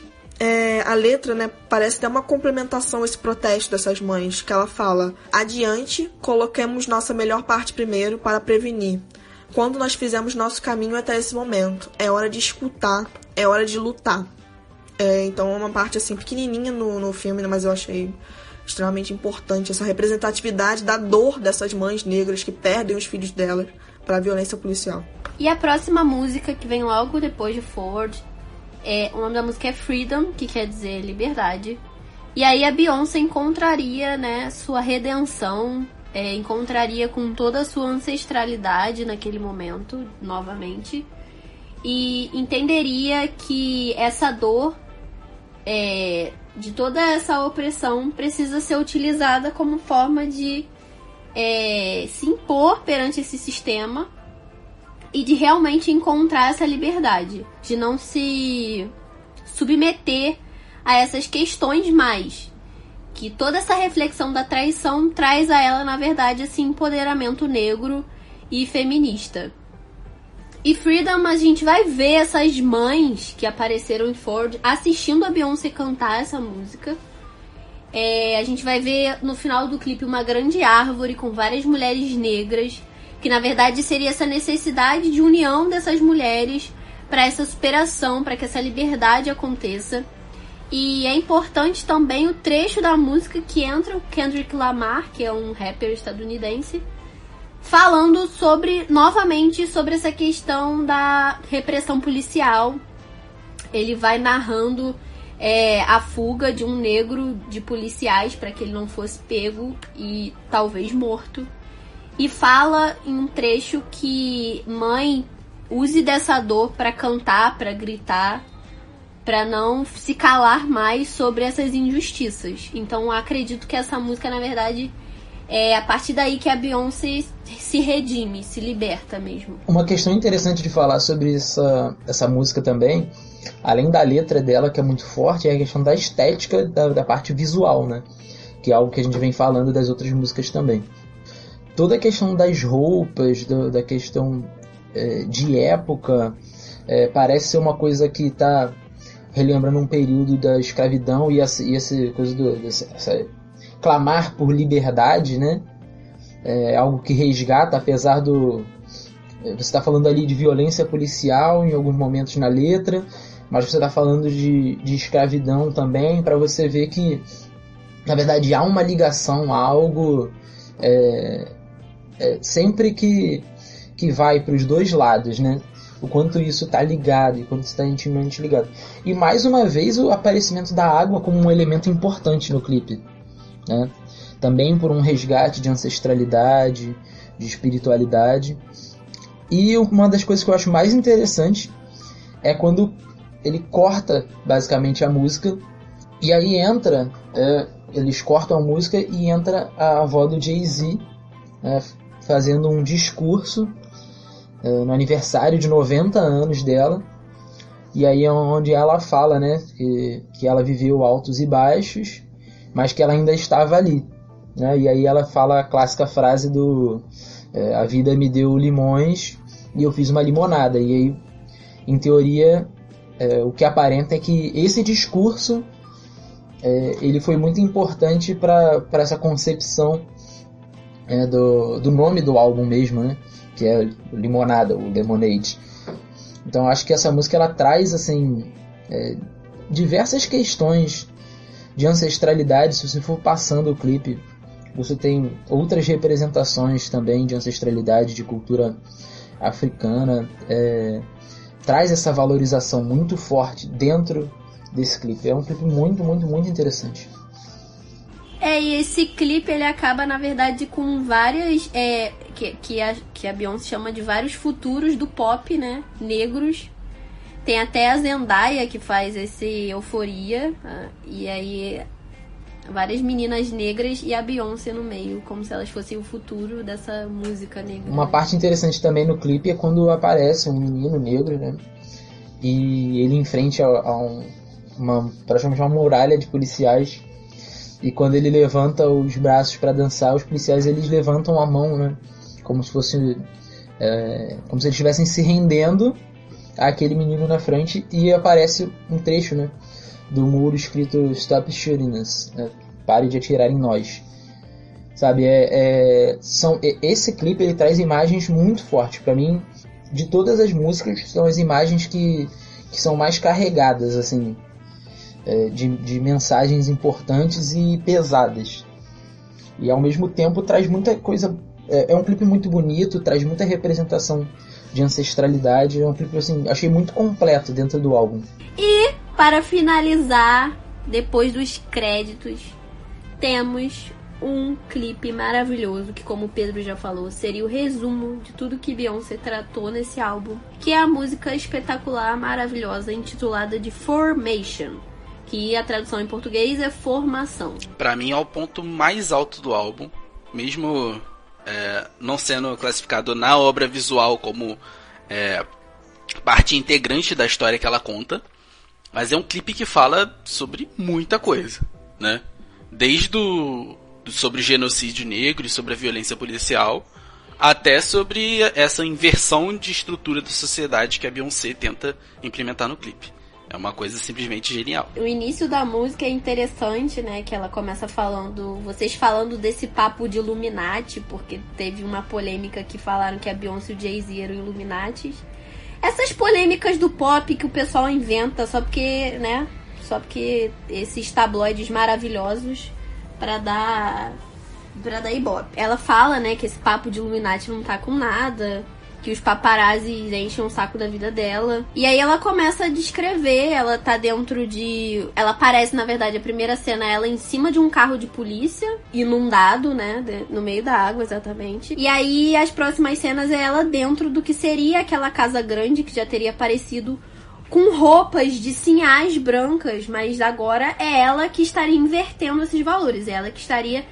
A letra, né, parece ter uma complementação a esse protesto dessas mães, que ela fala: adiante, coloquemos nossa melhor parte primeiro para prevenir. Quando nós fizemos nosso caminho até esse momento, é hora de escutar, é hora de lutar. Então é uma parte assim pequenininha no filme, né, mas eu achei extremamente importante essa representatividade da dor dessas mães negras que perdem os filhos delas para a violência policial. E a próxima música, que vem logo depois de Forward, o nome da música é Freedom, que quer dizer liberdade. E aí a Beyoncé encontraria, né, sua redenção, encontraria com toda a sua ancestralidade naquele momento, novamente, e entenderia que essa dor, de toda essa opressão, precisa ser utilizada como forma de se impor perante esse sistema e de realmente encontrar essa liberdade, de não se submeter a essas questões mais. Que toda essa reflexão da traição traz a ela, na verdade, esse empoderamento negro e feminista. E Freedom, a gente vai ver essas mães que apareceram em Ford assistindo a Beyoncé cantar essa música. A gente vai ver no final do clipe uma grande árvore com várias mulheres negras, que na verdade seria essa necessidade de união dessas mulheres para essa superação, para que essa liberdade aconteça. E é importante também o trecho da música que entra o Kendrick Lamar, que é um rapper estadunidense, falando novamente sobre essa questão da repressão policial. Ele vai narrando a fuga de um negro de policiais para que ele não fosse pego e talvez morto. E fala em um trecho que mãe, use dessa dor para cantar, para gritar, para não se calar mais sobre essas injustiças. Então acredito que essa música, na verdade, é a partir daí que a Beyoncé se redime, se liberta mesmo. Uma questão interessante de falar sobre essa música também, além da letra dela, que é muito forte, é a questão da estética, da parte visual, né? Que é algo que a gente vem falando das outras músicas também. Toda a questão das roupas, da questão de época, parece ser uma coisa que está relembrando um período da escravidão e essa coisa essa clamar por liberdade, né? É algo que resgata, apesar do... Você está falando ali de violência policial em alguns momentos na letra, mas você está falando de escravidão também, para você ver que, na verdade, há uma ligação a algo sempre que vai para os dois lados, né? O quanto isso está ligado e quanto isso está intimamente ligado. E mais uma vez o aparecimento da água como um elemento importante no clipe, né? Também por um resgate de ancestralidade, de espiritualidade. E uma das coisas que eu acho mais interessante é quando ele corta basicamente a música e aí entra, eles cortam a música e entra a avó do Jay-Z, fazendo um discurso no aniversário de 90 anos dela. E aí é onde ela fala, né, que ela viveu altos e baixos, mas que ela ainda estava ali, né? E aí ela fala a clássica frase a vida me deu limões e eu fiz uma limonada. E aí, em teoria, o que aparenta é que esse discurso ele foi muito importante para essa concepção do nome do álbum mesmo, né? Que é Limonada, o Lemonade. Então acho que essa música ela traz assim, diversas questões de ancestralidade. Se você for passando o clipe, você tem outras representações também de ancestralidade, de cultura africana. Traz essa valorização muito forte dentro desse clipe. É um clipe muito, muito, muito interessante. E esse clipe ele acaba, na verdade, com várias... que a Beyoncé chama de vários futuros do pop, né? Negros. Tem até a Zendaya que faz esse Euforia. E aí várias meninas negras e a Beyoncé no meio, como se elas fossem o futuro dessa música negra. Uma parte interessante também no clipe é quando aparece um menino negro, né? E ele em frente a praticamente uma muralha de policiais. E quando ele levanta os braços para dançar, os policiais eles levantam a mão, né? Como se fosse, como se eles estivessem se rendendo àquele menino na frente. E aparece um trecho, né, do muro escrito Stop Shooting Us, né? Pare de atirar em nós. Sabe, esse clipe ele traz imagens muito fortes. Pra mim, de todas as músicas, são as imagens que são mais carregadas, assim, de mensagens importantes e pesadas. E ao mesmo tempo traz muita coisa. É um clipe muito bonito, traz muita representação de ancestralidade. É um clipe, assim, achei muito completo dentro do álbum. E para finalizar, depois dos créditos, temos um clipe maravilhoso, que, como o Pedro já falou, seria o resumo de tudo que Beyoncé tratou nesse álbum, que é a música espetacular, maravilhosa, intitulada de Formation, que a tradução em português é formação. Pra mim é o ponto mais alto do álbum, mesmo não sendo classificado na obra visual como parte integrante da história que ela conta, mas é um clipe que fala sobre muita coisa, né? Desde sobre o genocídio negro e sobre a violência policial, até sobre essa inversão de estrutura da sociedade que a Beyoncé tenta implementar no clipe. É uma coisa simplesmente genial. O início da música é interessante, né? Que ela começa vocês falando desse papo de Illuminati, porque teve uma polêmica que falaram que a Beyoncé e o Jay-Z eram Illuminatis. Essas polêmicas do pop que o pessoal inventa só porque esses tabloides maravilhosos pra dar ibope. Ela fala, né, que esse papo de Illuminati não tá com nada, que os paparazzis enchem o saco da vida dela. E aí ela começa a descrever, ela tá ela aparece, na verdade, a primeira cena, ela em cima de um carro de polícia, inundado, né, no meio da água, exatamente. E aí as próximas cenas é ela dentro do que seria aquela casa grande, que já teria aparecido com roupas de sinhás brancas, mas agora é ela que estaria invertendo esses valores, é ela que estaria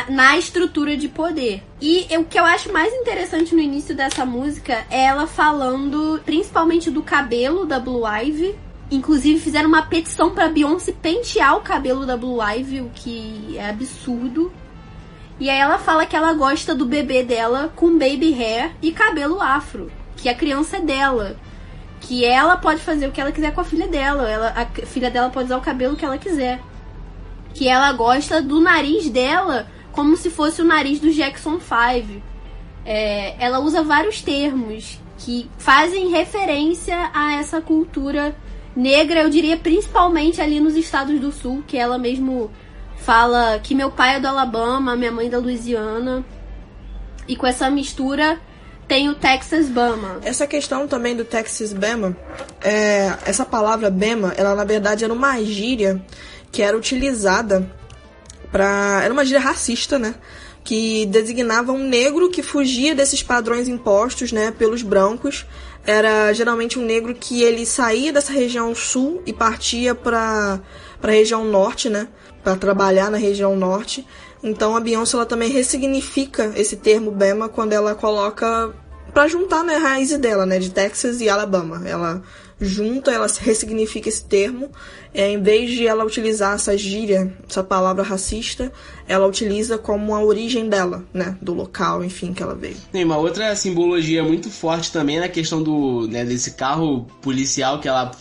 na estrutura de poder. E o que eu acho mais interessante no início dessa música é ela falando principalmente do cabelo da Blue Ivy. Inclusive fizeram uma petição pra Beyoncé pentear o cabelo da Blue Ivy, o que é absurdo. E aí ela fala que ela gosta do bebê dela com baby hair e cabelo afro, que a criança é dela. Que ela pode fazer o que ela quiser com a filha dela. A filha dela pode usar o cabelo que ela quiser. Que ela gosta do nariz dela como se fosse o nariz do Jackson 5. Ela usa vários termos que fazem referência a essa cultura negra, eu diria principalmente ali nos estados do sul, que ela mesmo fala que meu pai é do Alabama, minha mãe da Louisiana. E com essa mistura tem o Texas Bama. Essa questão também do Texas Bama, essa palavra Bama, ela na verdade era uma gíria que era utilizada era uma gíria racista, né? Que designava um negro que fugia desses padrões impostos, né, pelos brancos. Era geralmente um negro que ele saía dessa região sul e partia para a região norte, né, para trabalhar na região norte. Então a Beyoncé ela também ressignifica esse termo Bama quando ela coloca para juntar, né, a raiz dela, né, de Texas e Alabama. Ela junta, ela ressignifica esse termo. Em vez de ela utilizar essa gíria, essa palavra racista, ela utiliza como a origem dela, né, do local, enfim, que ela veio. Tem uma outra simbologia muito forte também na questão desse carro policial que ela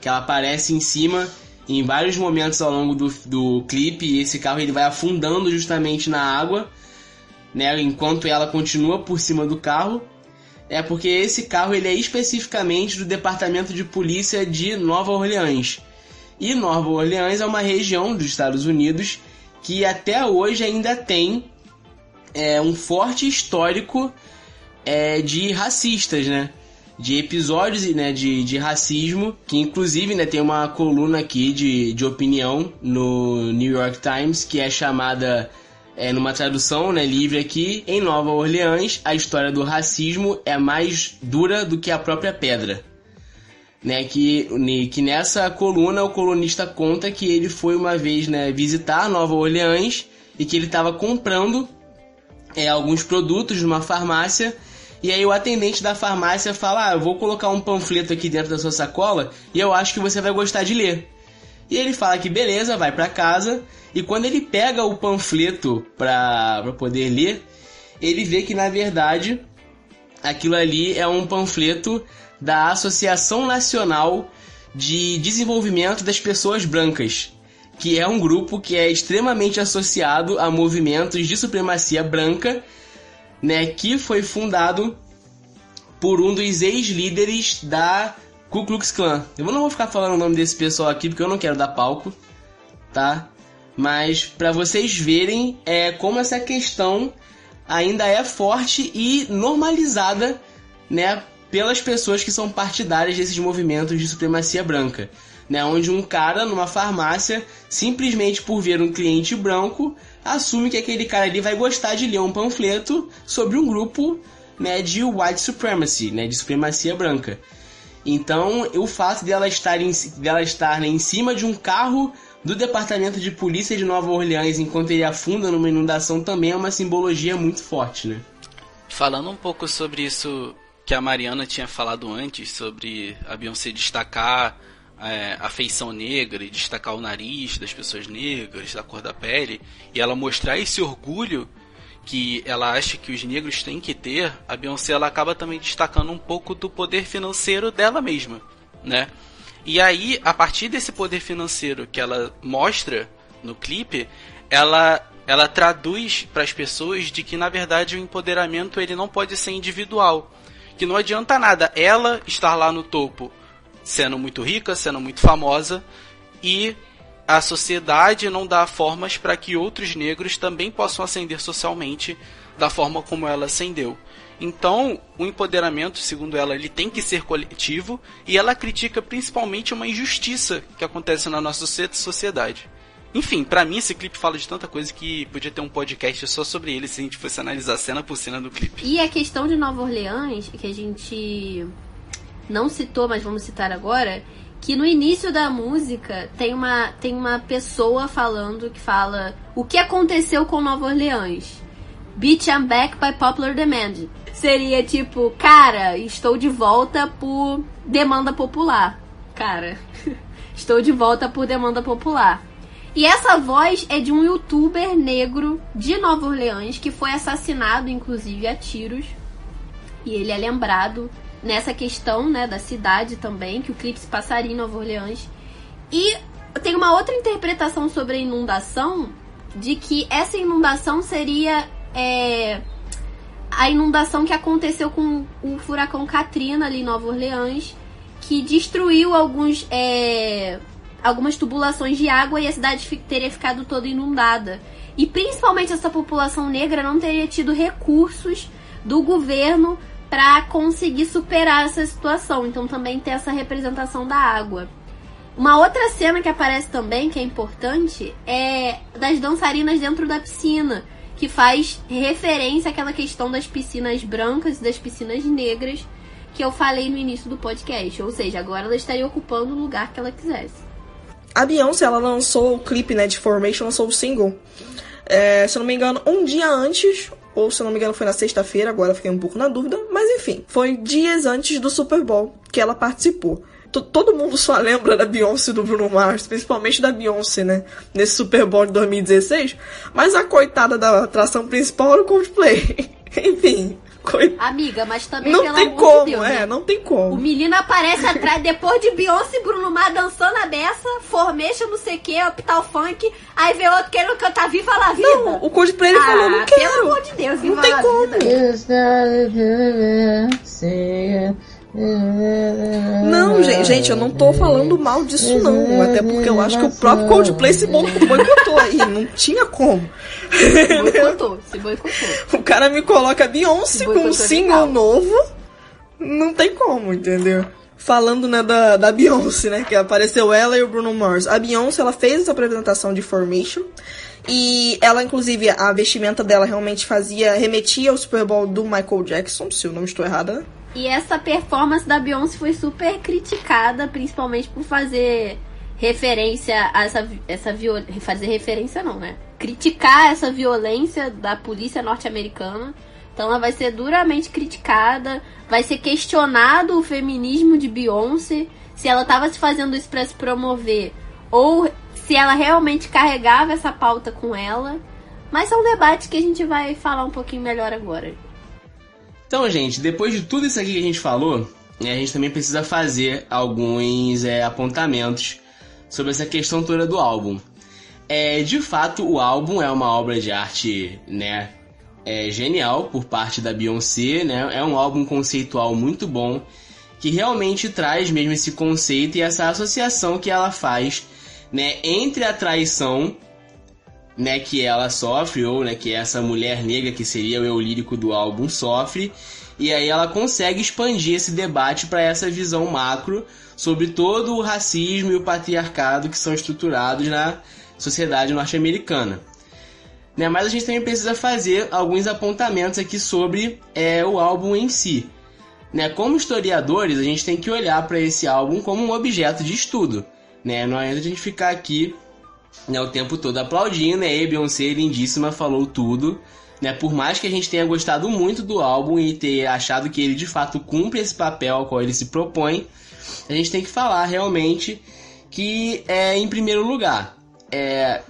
aparece em cima em vários momentos ao longo do clipe, e esse carro ele vai afundando justamente na água, né, enquanto ela continua por cima do carro. Porque esse carro ele é especificamente do Departamento de Polícia de Nova Orleans. E Nova Orleans é uma região dos Estados Unidos que até hoje ainda tem um forte histórico de racistas, né? De episódios, né, de racismo, que inclusive, né, tem uma coluna aqui de opinião no New York Times que é chamada, numa tradução, né, livre aqui, em Nova Orleans a história do racismo é mais dura do que a própria pedra. Né, que nessa coluna o colunista conta que ele foi uma vez, né, visitar Nova Orleans e que ele estava comprando alguns produtos numa farmácia. E aí o atendente da farmácia fala: eu vou colocar um panfleto aqui dentro da sua sacola e eu acho que você vai gostar de ler. E ele fala que beleza, vai pra casa. E quando ele pega o panfleto pra poder ler, ele vê que na verdade aquilo ali é um panfleto da Associação Nacional de desenvolvimento das pessoas brancas, que é um grupo que é extremamente associado a movimentos de supremacia branca, né, que foi fundado por um dos ex-líderes da Ku Klux Klan. Eu não vou ficar falando o nome desse pessoal aqui porque eu não quero dar palco, tá? Mas para vocês verem como essa questão ainda é forte e normalizada, né, pelas pessoas que são partidárias desses movimentos de supremacia branca, né, onde um cara numa farmácia, simplesmente por ver um cliente branco, assume que aquele cara ali vai gostar de ler um panfleto sobre um grupo, né, de white supremacy, né, de supremacia branca. Então, o fato dela estar em cima de um carro do Departamento de Polícia de Nova Orleans enquanto ele afunda numa inundação também é uma simbologia muito forte, né? Falando um pouco sobre isso que a Mariana tinha falado antes, sobre a Beyoncé destacar a feição negra e destacar o nariz das pessoas negras, da cor da pele, e ela mostrar esse orgulho que ela acha que os negros têm que ter, a Beyoncé ela acaba também destacando um pouco do poder financeiro dela mesma, né? E aí, a partir desse poder financeiro que ela mostra no clipe, ela traduz para as pessoas de que, na verdade, o empoderamento ele não pode ser individual. Que não adianta nada ela estar lá no topo, sendo muito rica, sendo muito famosa, e a sociedade não dá formas para que outros negros também possam ascender socialmente da forma como ela ascendeu. Então, o empoderamento, segundo ela, ele tem que ser coletivo, e ela critica principalmente uma injustiça que acontece na nossa sociedade. Enfim, pra mim esse clipe fala de tanta coisa que podia ter um podcast só sobre ele se a gente fosse analisar cena por cena do clipe. E a questão de Nova Orleans, que a gente não citou, mas vamos citar agora, que no início da música tem uma pessoa falando, que fala o que aconteceu com Nova Orleans. Bitch, I'm back by popular demand. Seria tipo, cara, estou de volta por demanda popular. Cara, estou de volta por demanda popular. E essa voz é de um youtuber negro de Nova Orleans que foi assassinado, inclusive, a tiros. E ele é lembrado nessa questão, né, da cidade também, que o clipe se passaria em Nova Orleans. E tem uma outra interpretação sobre a inundação, de que essa inundação seria a inundação que aconteceu com o furacão Katrina ali em Nova Orleans, que destruiu algumas tubulações de água e a cidade teria ficado toda inundada. E principalmente essa população negra não teria tido recursos do governo para conseguir superar essa situação. Então também tem essa representação da água. Uma outra cena que aparece também, que é importante, é das dançarinas dentro da piscina, que faz referência àquela questão das piscinas brancas e das piscinas negras que eu falei no início do podcast. Ou seja, agora ela estaria ocupando o lugar que ela quisesse. A Beyoncé, ela lançou o clipe, né, de Formation, lançou o single, se eu não me engano, um dia antes, ou se eu não me engano foi na sexta-feira, agora eu fiquei um pouco na dúvida, mas enfim, foi dias antes do Super Bowl que ela participou. Todo mundo só lembra da Beyoncé e do Bruno Mars, principalmente da Beyoncé, né, nesse Super Bowl de 2016, mas a coitada da atração principal era o Coldplay. Enfim... Amiga, mas também não pelo tem amor como, de Deus, né? Não tem como. O menino aparece atrás, depois de Beyoncé e Bruno Mars dançando a beça, Formation, não sei o que, Uptown Funk, aí vê outro querendo cantar Viva la Vida. Não, o Coldplay ele falou, não quero. Pelo amor de Deus, Viva não tem la como. Vida. Não, gente, eu não tô falando mal disso não, até porque eu acho que o próprio Coldplay se boicotou aí, não tinha como. Se boicotou. O cara me coloca a Beyoncé com um single novo, não tem como, entendeu? Falando, né, da Beyoncé, né, que apareceu ela e o Bruno Mars. A Beyoncé, ela fez essa apresentação de Formation, e ela, inclusive, a vestimenta dela realmente remetia ao Super Bowl do Michael Jackson, se eu não estou errada, né? E essa performance da Beyoncé foi super criticada, principalmente por fazer referência a essa violência. Fazer referência não, né? Criticar essa violência da polícia norte-americana. Então ela vai ser duramente criticada, vai ser questionado o feminismo de Beyoncé, se ela estava se fazendo isso para se promover, ou se ela realmente carregava essa pauta com ela. Mas é um debate que a gente vai falar um pouquinho melhor agora. Então, gente, depois de tudo isso aqui que a gente falou, a gente também precisa fazer alguns apontamentos sobre essa questão toda do álbum. De fato, o álbum é uma obra de arte, né, genial por parte da Beyoncé, né? É um álbum conceitual muito bom, que realmente traz mesmo esse conceito e essa associação que ela faz, né, entre a traição, né, que ela sofre, ou, né, que essa mulher negra, que seria o eu lírico do álbum, sofre, e aí ela consegue expandir esse debate para essa visão macro sobre todo o racismo e o patriarcado que são estruturados na sociedade norte-americana. Né, mas a gente também precisa fazer alguns apontamentos aqui sobre o álbum em si. Né, como historiadores, a gente tem que olhar para esse álbum como um objeto de estudo. Né, não adianta a gente ficar aqui, né, o tempo todo aplaudindo, né, e Beyoncé lindíssima falou tudo. Né, por mais que a gente tenha gostado muito do álbum e ter achado que ele de fato cumpre esse papel ao qual ele se propõe, a gente tem que falar realmente que, em primeiro lugar,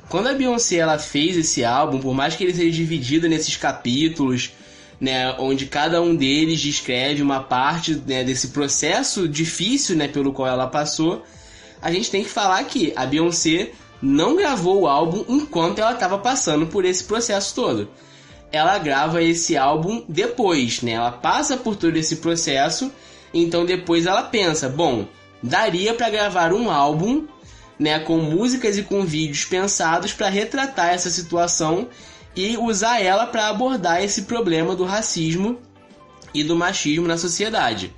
quando a Beyoncé ela fez esse álbum, por mais que ele seja dividido nesses capítulos, né, onde cada um deles descreve uma parte, né, desse processo difícil, né, pelo qual ela passou, a gente tem que falar que a Beyoncé não gravou o álbum enquanto ela estava passando por esse processo todo. Ela grava esse álbum depois, né? Ela passa por todo esse processo, então depois ela pensa, bom, daria para gravar um álbum, né, com músicas e com vídeos pensados para retratar essa situação e usar ela para abordar esse problema do racismo e do machismo na sociedade.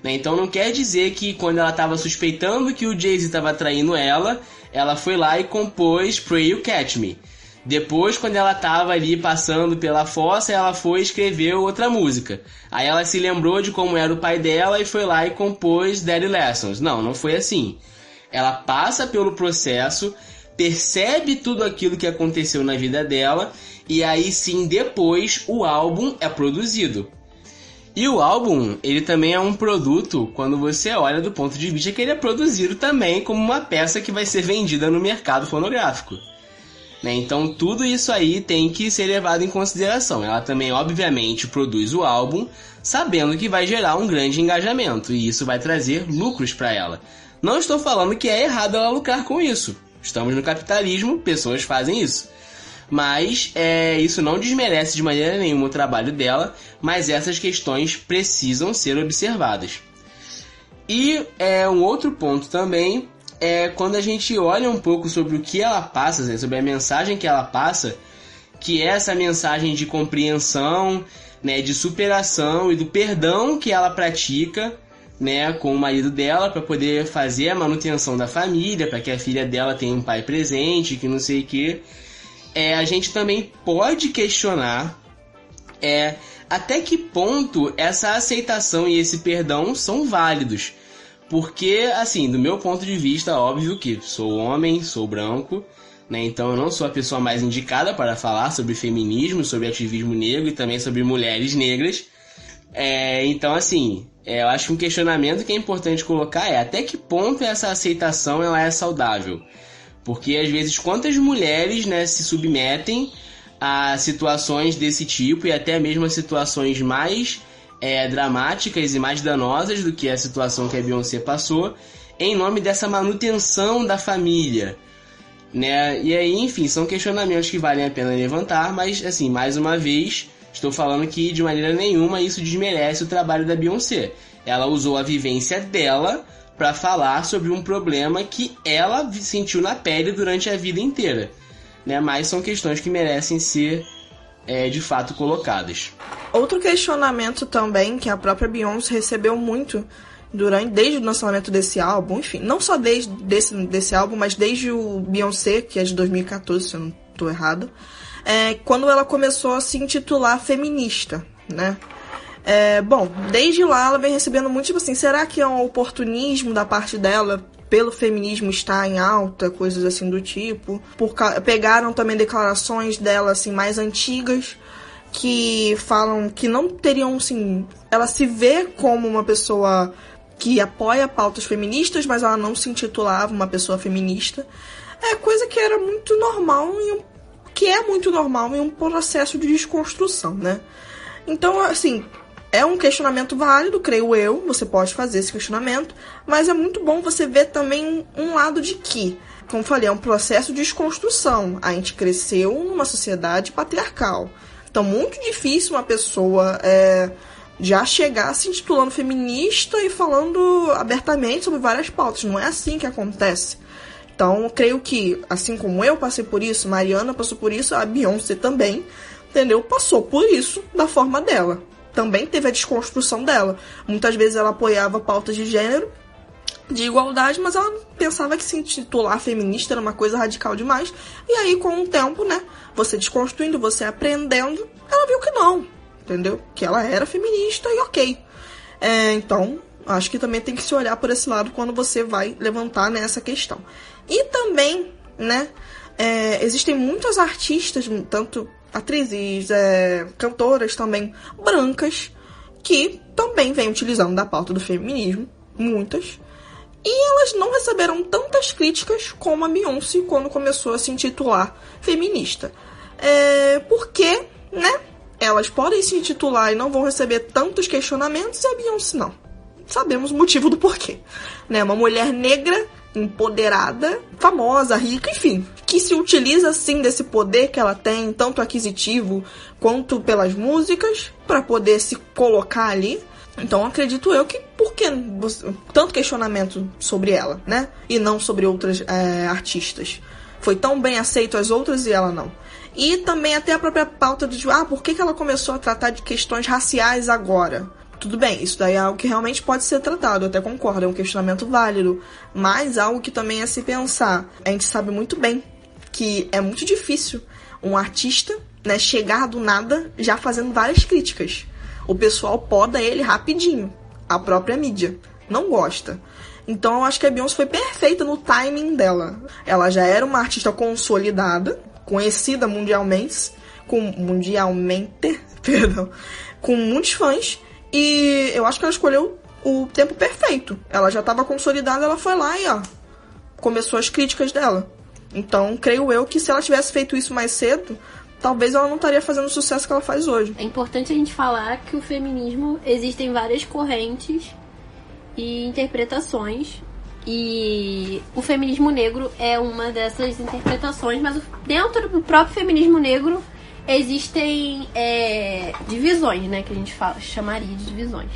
Né? Então não quer dizer que quando ela estava suspeitando que o Jay-Z estava traindo ela foi lá e compôs Pray You Catch Me. Depois, quando ela estava ali passando pela fossa, ela foi e escreveu outra música. Aí ela se lembrou de como era o pai dela e foi lá e compôs Daddy Lessons. Não foi assim. Ela passa pelo processo, percebe tudo aquilo que aconteceu na vida dela e aí sim, depois, o álbum é produzido. E o álbum, ele também é um produto, quando você olha do ponto de vista que ele é produzido também como uma peça que vai ser vendida no mercado fonográfico. Né? Então tudo isso aí tem que ser levado em consideração. Ela também, obviamente, produz o álbum sabendo que vai gerar um grande engajamento e isso vai trazer lucros para ela. Não estou falando que é errado ela lucrar com isso. Estamos no capitalismo, pessoas fazem isso. Mas isso não desmerece de maneira nenhuma o trabalho dela, mas essas questões precisam ser observadas. E um outro ponto também quando a gente olha um pouco sobre o que ela passa, né, sobre a mensagem que ela passa, que é essa mensagem de compreensão, né, de superação e do perdão que ela pratica, né, com o marido dela para poder fazer a manutenção da família, para que a filha dela tenha um pai presente, que não sei o que. A gente também pode questionar até que ponto essa aceitação e esse perdão são válidos. Porque, assim, do meu ponto de vista, óbvio que sou homem, sou branco, né? Então eu não sou a pessoa mais indicada para falar sobre feminismo, sobre ativismo negro e também sobre mulheres negras. Então, assim, eu acho que um questionamento que é importante colocar até que ponto essa aceitação ela é saudável. Porque, às vezes, quantas mulheres, né, se submetem a situações desse tipo e até mesmo a situações mais dramáticas e mais danosas do que a situação que a Beyoncé passou, em nome dessa manutenção da família, né? E aí, enfim, são questionamentos que valem a pena levantar, mas, assim, mais uma vez, estou falando que de maneira nenhuma isso desmerece o trabalho da Beyoncé. Ela usou a vivência dela para falar sobre um problema que ela sentiu na pele durante a vida inteira, né? Mas são questões que merecem ser de fato colocadas. Outro questionamento também que a própria Beyoncé recebeu muito desde o lançamento desse álbum, enfim, não só desde desse álbum, mas desde o Beyoncé, que é de 2014, se eu não estou errado, quando ela começou a se intitular feminista, né? Bom, desde lá ela vem recebendo muito, tipo assim, será que é um oportunismo da parte dela pelo feminismo estar em alta, coisas assim do tipo? Pegaram também declarações dela, assim, mais antigas, que falam que não teriam, assim, ela se vê como uma pessoa que apoia pautas feministas, mas ela não se intitulava uma pessoa feminista. Coisa que era muito normal, que é muito normal em um processo de desconstrução, né? Então, assim, É um questionamento válido, creio eu, você pode fazer esse questionamento, mas é muito bom você ver também um lado de que, como falei, é um processo de desconstrução. A gente cresceu numa sociedade patriarcal. Então, muito difícil uma pessoa já chegar se intitulando feminista e falando abertamente sobre várias pautas. Não é assim que acontece. Então, eu creio que, assim como eu passei por isso, Mariana passou por isso, a Beyoncé também, entendeu? Passou por isso da forma dela. Também teve a desconstrução dela. Muitas vezes ela apoiava pautas de gênero, de igualdade, mas ela pensava que se intitular feminista era uma coisa radical demais. E aí, com o tempo, né, você desconstruindo, você aprendendo, ela viu que não, entendeu? Que ela era feminista e ok. Então, acho que também tem que se olhar por esse lado quando você vai levantar nessa questão. E também, né, existem muitas artistas, tanto atrizes, cantoras também, brancas, que também vêm utilizando da pauta do feminismo, muitas, e elas não receberam tantas críticas como a Beyoncé quando começou a se intitular feminista. Porque, né, elas podem se intitular e não vão receber tantos questionamentos, e a Beyoncé não. Sabemos o motivo do porquê. Né? Uma mulher negra, empoderada, famosa, rica, enfim, que se utiliza assim desse poder que ela tem, tanto aquisitivo quanto pelas músicas, para poder se colocar ali. Então acredito eu que por que tanto questionamento sobre ela, né? E não sobre outras artistas. Foi tão bem aceito as outras e ela não. E também até a própria pauta de por que ela começou a tratar de questões raciais agora? Tudo bem, isso daí é algo que realmente pode ser tratado, eu até concordo, é um questionamento válido, mas algo que também é se pensar. A gente sabe muito bem que é muito difícil um artista, né, chegar do nada já fazendo várias críticas. O pessoal poda ele rapidinho, a própria mídia não gosta. Então eu acho que a Beyoncé foi perfeita no timing dela. Ela já era uma artista consolidada, conhecida mundialmente, com muitos fãs. E eu acho que ela escolheu o tempo perfeito. Ela já estava consolidada, ela foi lá e começou as críticas dela. Então, creio eu que se ela tivesse feito isso mais cedo, talvez ela não estaria fazendo o sucesso que ela faz hoje. É importante a gente falar que o feminismo existem várias correntes e interpretações. E o feminismo negro é uma dessas interpretações, mas dentro do próprio feminismo negro existem divisões, né, que a gente chamaria de divisões.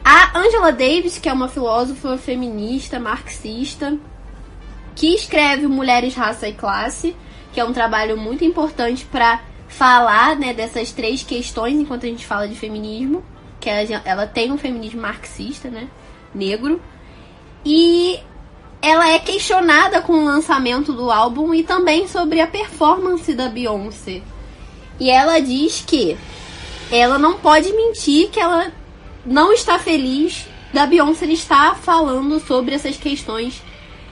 A Angela Davis, que é uma filósofa feminista, marxista, que escreve Mulheres, Raça e Classe, que é um trabalho muito importante para falar, né, dessas três questões enquanto a gente fala de feminismo, que ela tem um feminismo marxista, né, negro, e ela é questionada com o lançamento do álbum e também sobre a performance da Beyoncé. E ela diz que ela não pode mentir que ela não está feliz da Beyoncé estar falando sobre essas questões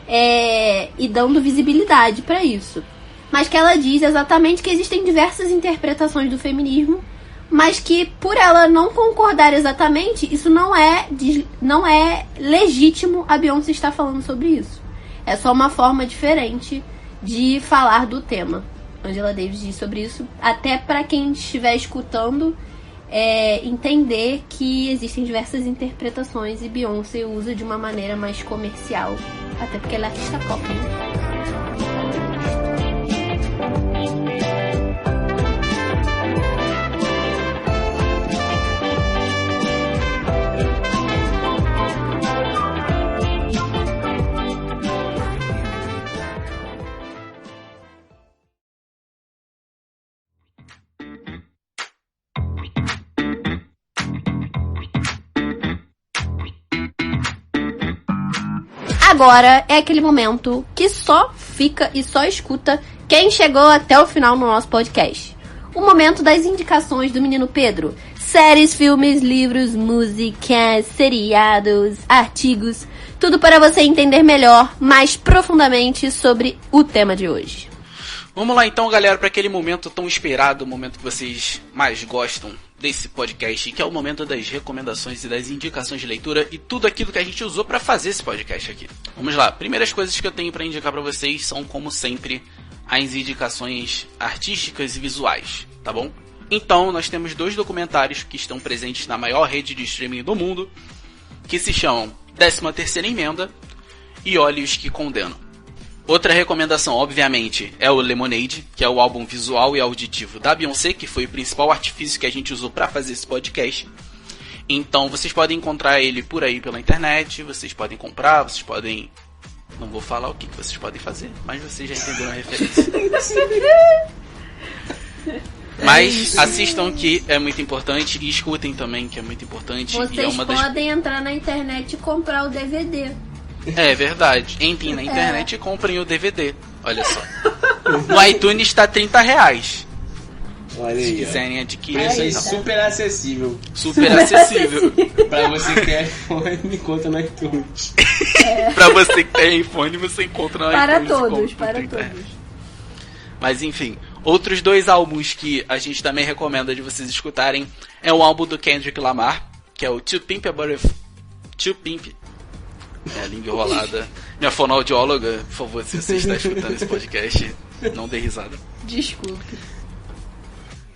e dando visibilidade para isso. Mas que ela diz exatamente que existem diversas interpretações do feminismo, mas que por ela não concordar exatamente, isso não é legítimo a Beyoncé estar falando sobre isso. É só uma forma diferente de falar do tema. Angela Davis diz sobre isso, até para quem estiver escutando entender que existem diversas interpretações e Beyoncé usa de uma maneira mais comercial, até porque ela é artista pop, né? Agora é aquele momento que só fica e só escuta quem chegou até o final no nosso podcast. O momento das indicações do menino Pedro. Séries, filmes, livros, músicas, seriados, artigos. Tudo para você entender melhor, mais profundamente sobre o tema de hoje. Vamos lá então, galera, para aquele momento tão esperado, o momento que vocês mais gostam desse podcast, que é o momento das recomendações e das indicações de leitura e tudo aquilo que a gente usou para fazer esse podcast aqui. Vamos lá, primeiras coisas que eu tenho para indicar para vocês são, como sempre, as indicações artísticas e visuais, tá bom? Então, nós temos 2 documentários que estão presentes na maior rede de streaming do mundo, que se chamam 13ª Emenda e Olhos que Condenam. Outra recomendação, obviamente, é o Lemonade, que é o álbum visual e auditivo da Beyoncé, que foi o principal artifício que a gente usou para fazer esse podcast. Então, vocês podem encontrar ele por aí pela internet, vocês podem comprar, vocês podem... Não vou falar o que vocês podem fazer, mas vocês já entenderam a referência. Mas assistam, que é muito importante, e escutem também, que é muito importante. Vocês e é uma das... podem entrar na internet e comprar o DVD. É verdade. Entrem na internet e comprem o DVD. Olha só. No iTunes está R$30. Olha aí, se quiserem adquirir. Preço aí super acessível. Super acessível. Pra você que tem iPhone, encontra no iTunes. Pra você que tem iPhone, você encontra no para iTunes. Todos, para todos. Mas enfim, outros 2 álbuns que a gente também recomenda de vocês escutarem é o álbum do Kendrick Lamar, que é o To Pimp a Butterfly. To Pimp. É, língua enrolada. Minha fonoaudióloga, por favor, se você está escutando esse podcast, não dê risada. Desculpe.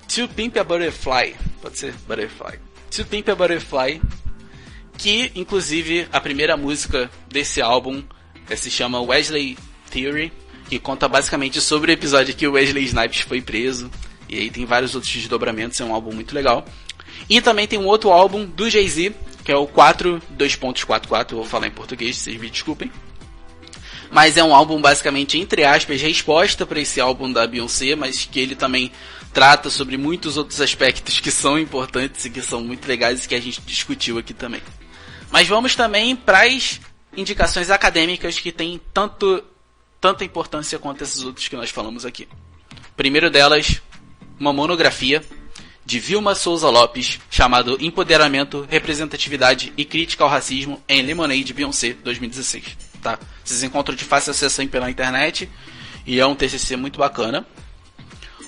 To Pimp a Butterfly. Pode ser Butterfly. To Pimp a Butterfly. Que, inclusive, a primeira música desse álbum se chama Wesley Theory, que conta basicamente sobre o episódio que o Wesley Snipes foi preso. E aí tem vários outros desdobramentos, é um álbum muito legal. E também tem um outro álbum do Jay-Z, que é o 4.2.44, eu vou falar em português, vocês me desculpem. Mas é um álbum basicamente, entre aspas, resposta para esse álbum da Beyoncé, mas que ele também trata sobre muitos outros aspectos que são importantes e que são muito legais e que a gente discutiu aqui também. Mas vamos também para as indicações acadêmicas que têm tanta importância quanto esses outros que nós falamos aqui. Primeiro delas, uma monografia de Vilma Souza Lopes, chamado Empoderamento, Representatividade e Crítica ao Racismo em Lemonade Beyoncé 2016. Tá? Vocês encontram de fácil acesso pela internet e é um TCC muito bacana.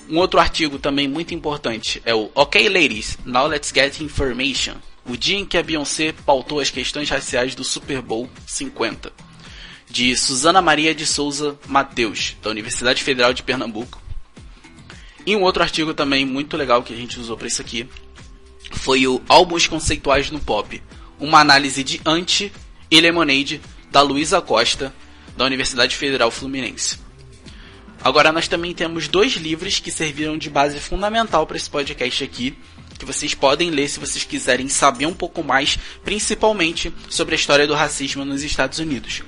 Um outro artigo também muito importante é o OK Ladies, Now Let's Get Information, o dia em que a Beyoncé pautou as questões raciais do Super Bowl 50, de Suzana Maria de Souza Mateus, da Universidade Federal de Pernambuco. E um outro artigo também muito legal que a gente usou para isso aqui foi o Álbuns Conceituais no Pop, uma análise de Anti e Lemonade, da Luísa Costa, da Universidade Federal Fluminense. Agora nós também temos 2 livros que serviram de base fundamental para esse podcast aqui, que vocês podem ler se vocês quiserem saber um pouco mais, principalmente sobre a história do racismo nos Estados Unidos.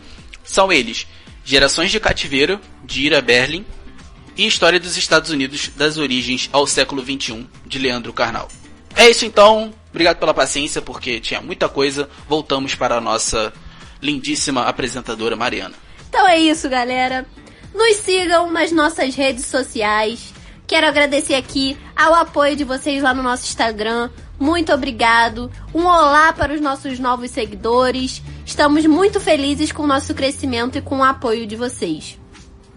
São eles Gerações de Cativeiro, de Ira Berlin, e História dos Estados Unidos, das Origens ao Século XXI, de Leandro Carnal. É isso então, obrigado pela paciência, porque tinha muita coisa. Voltamos para a nossa lindíssima apresentadora Mariana. Então é isso, galera. Nos sigam nas nossas redes sociais. Quero agradecer aqui ao apoio de vocês lá no nosso Instagram. Muito obrigado. Um olá para os nossos novos seguidores. Estamos muito felizes com o nosso crescimento e com o apoio de vocês.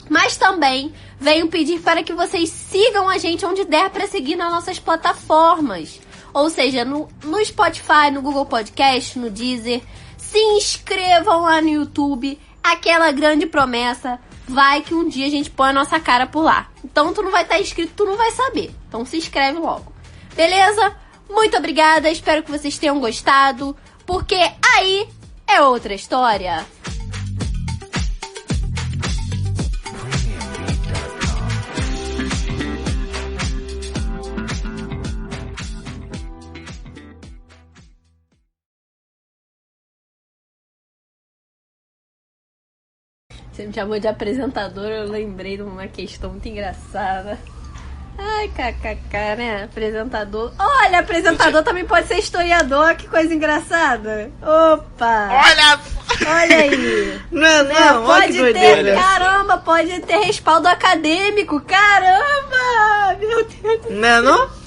Mas também venho pedir para que vocês sigam a gente onde der para seguir nas nossas plataformas. Ou seja, no Spotify, no Google Podcast, no Deezer. Se inscrevam lá no YouTube. Aquela grande promessa, vai que um dia a gente põe a nossa cara por lá. Então tu não vai estar inscrito, tu não vai saber. Então se inscreve logo. Beleza? Muito obrigada, espero que vocês tenham gostado. Porque aí é outra história. Você me chamou de apresentadora, eu lembrei de uma questão muito engraçada. Ai, kkk, né? Apresentador. Olha, apresentador também pode ser historiador, que coisa engraçada. Opa! Olha aí! Não, pode olha que ter, doideira. caramba, pode ter respaldo acadêmico, caramba! Meu Deus! Não?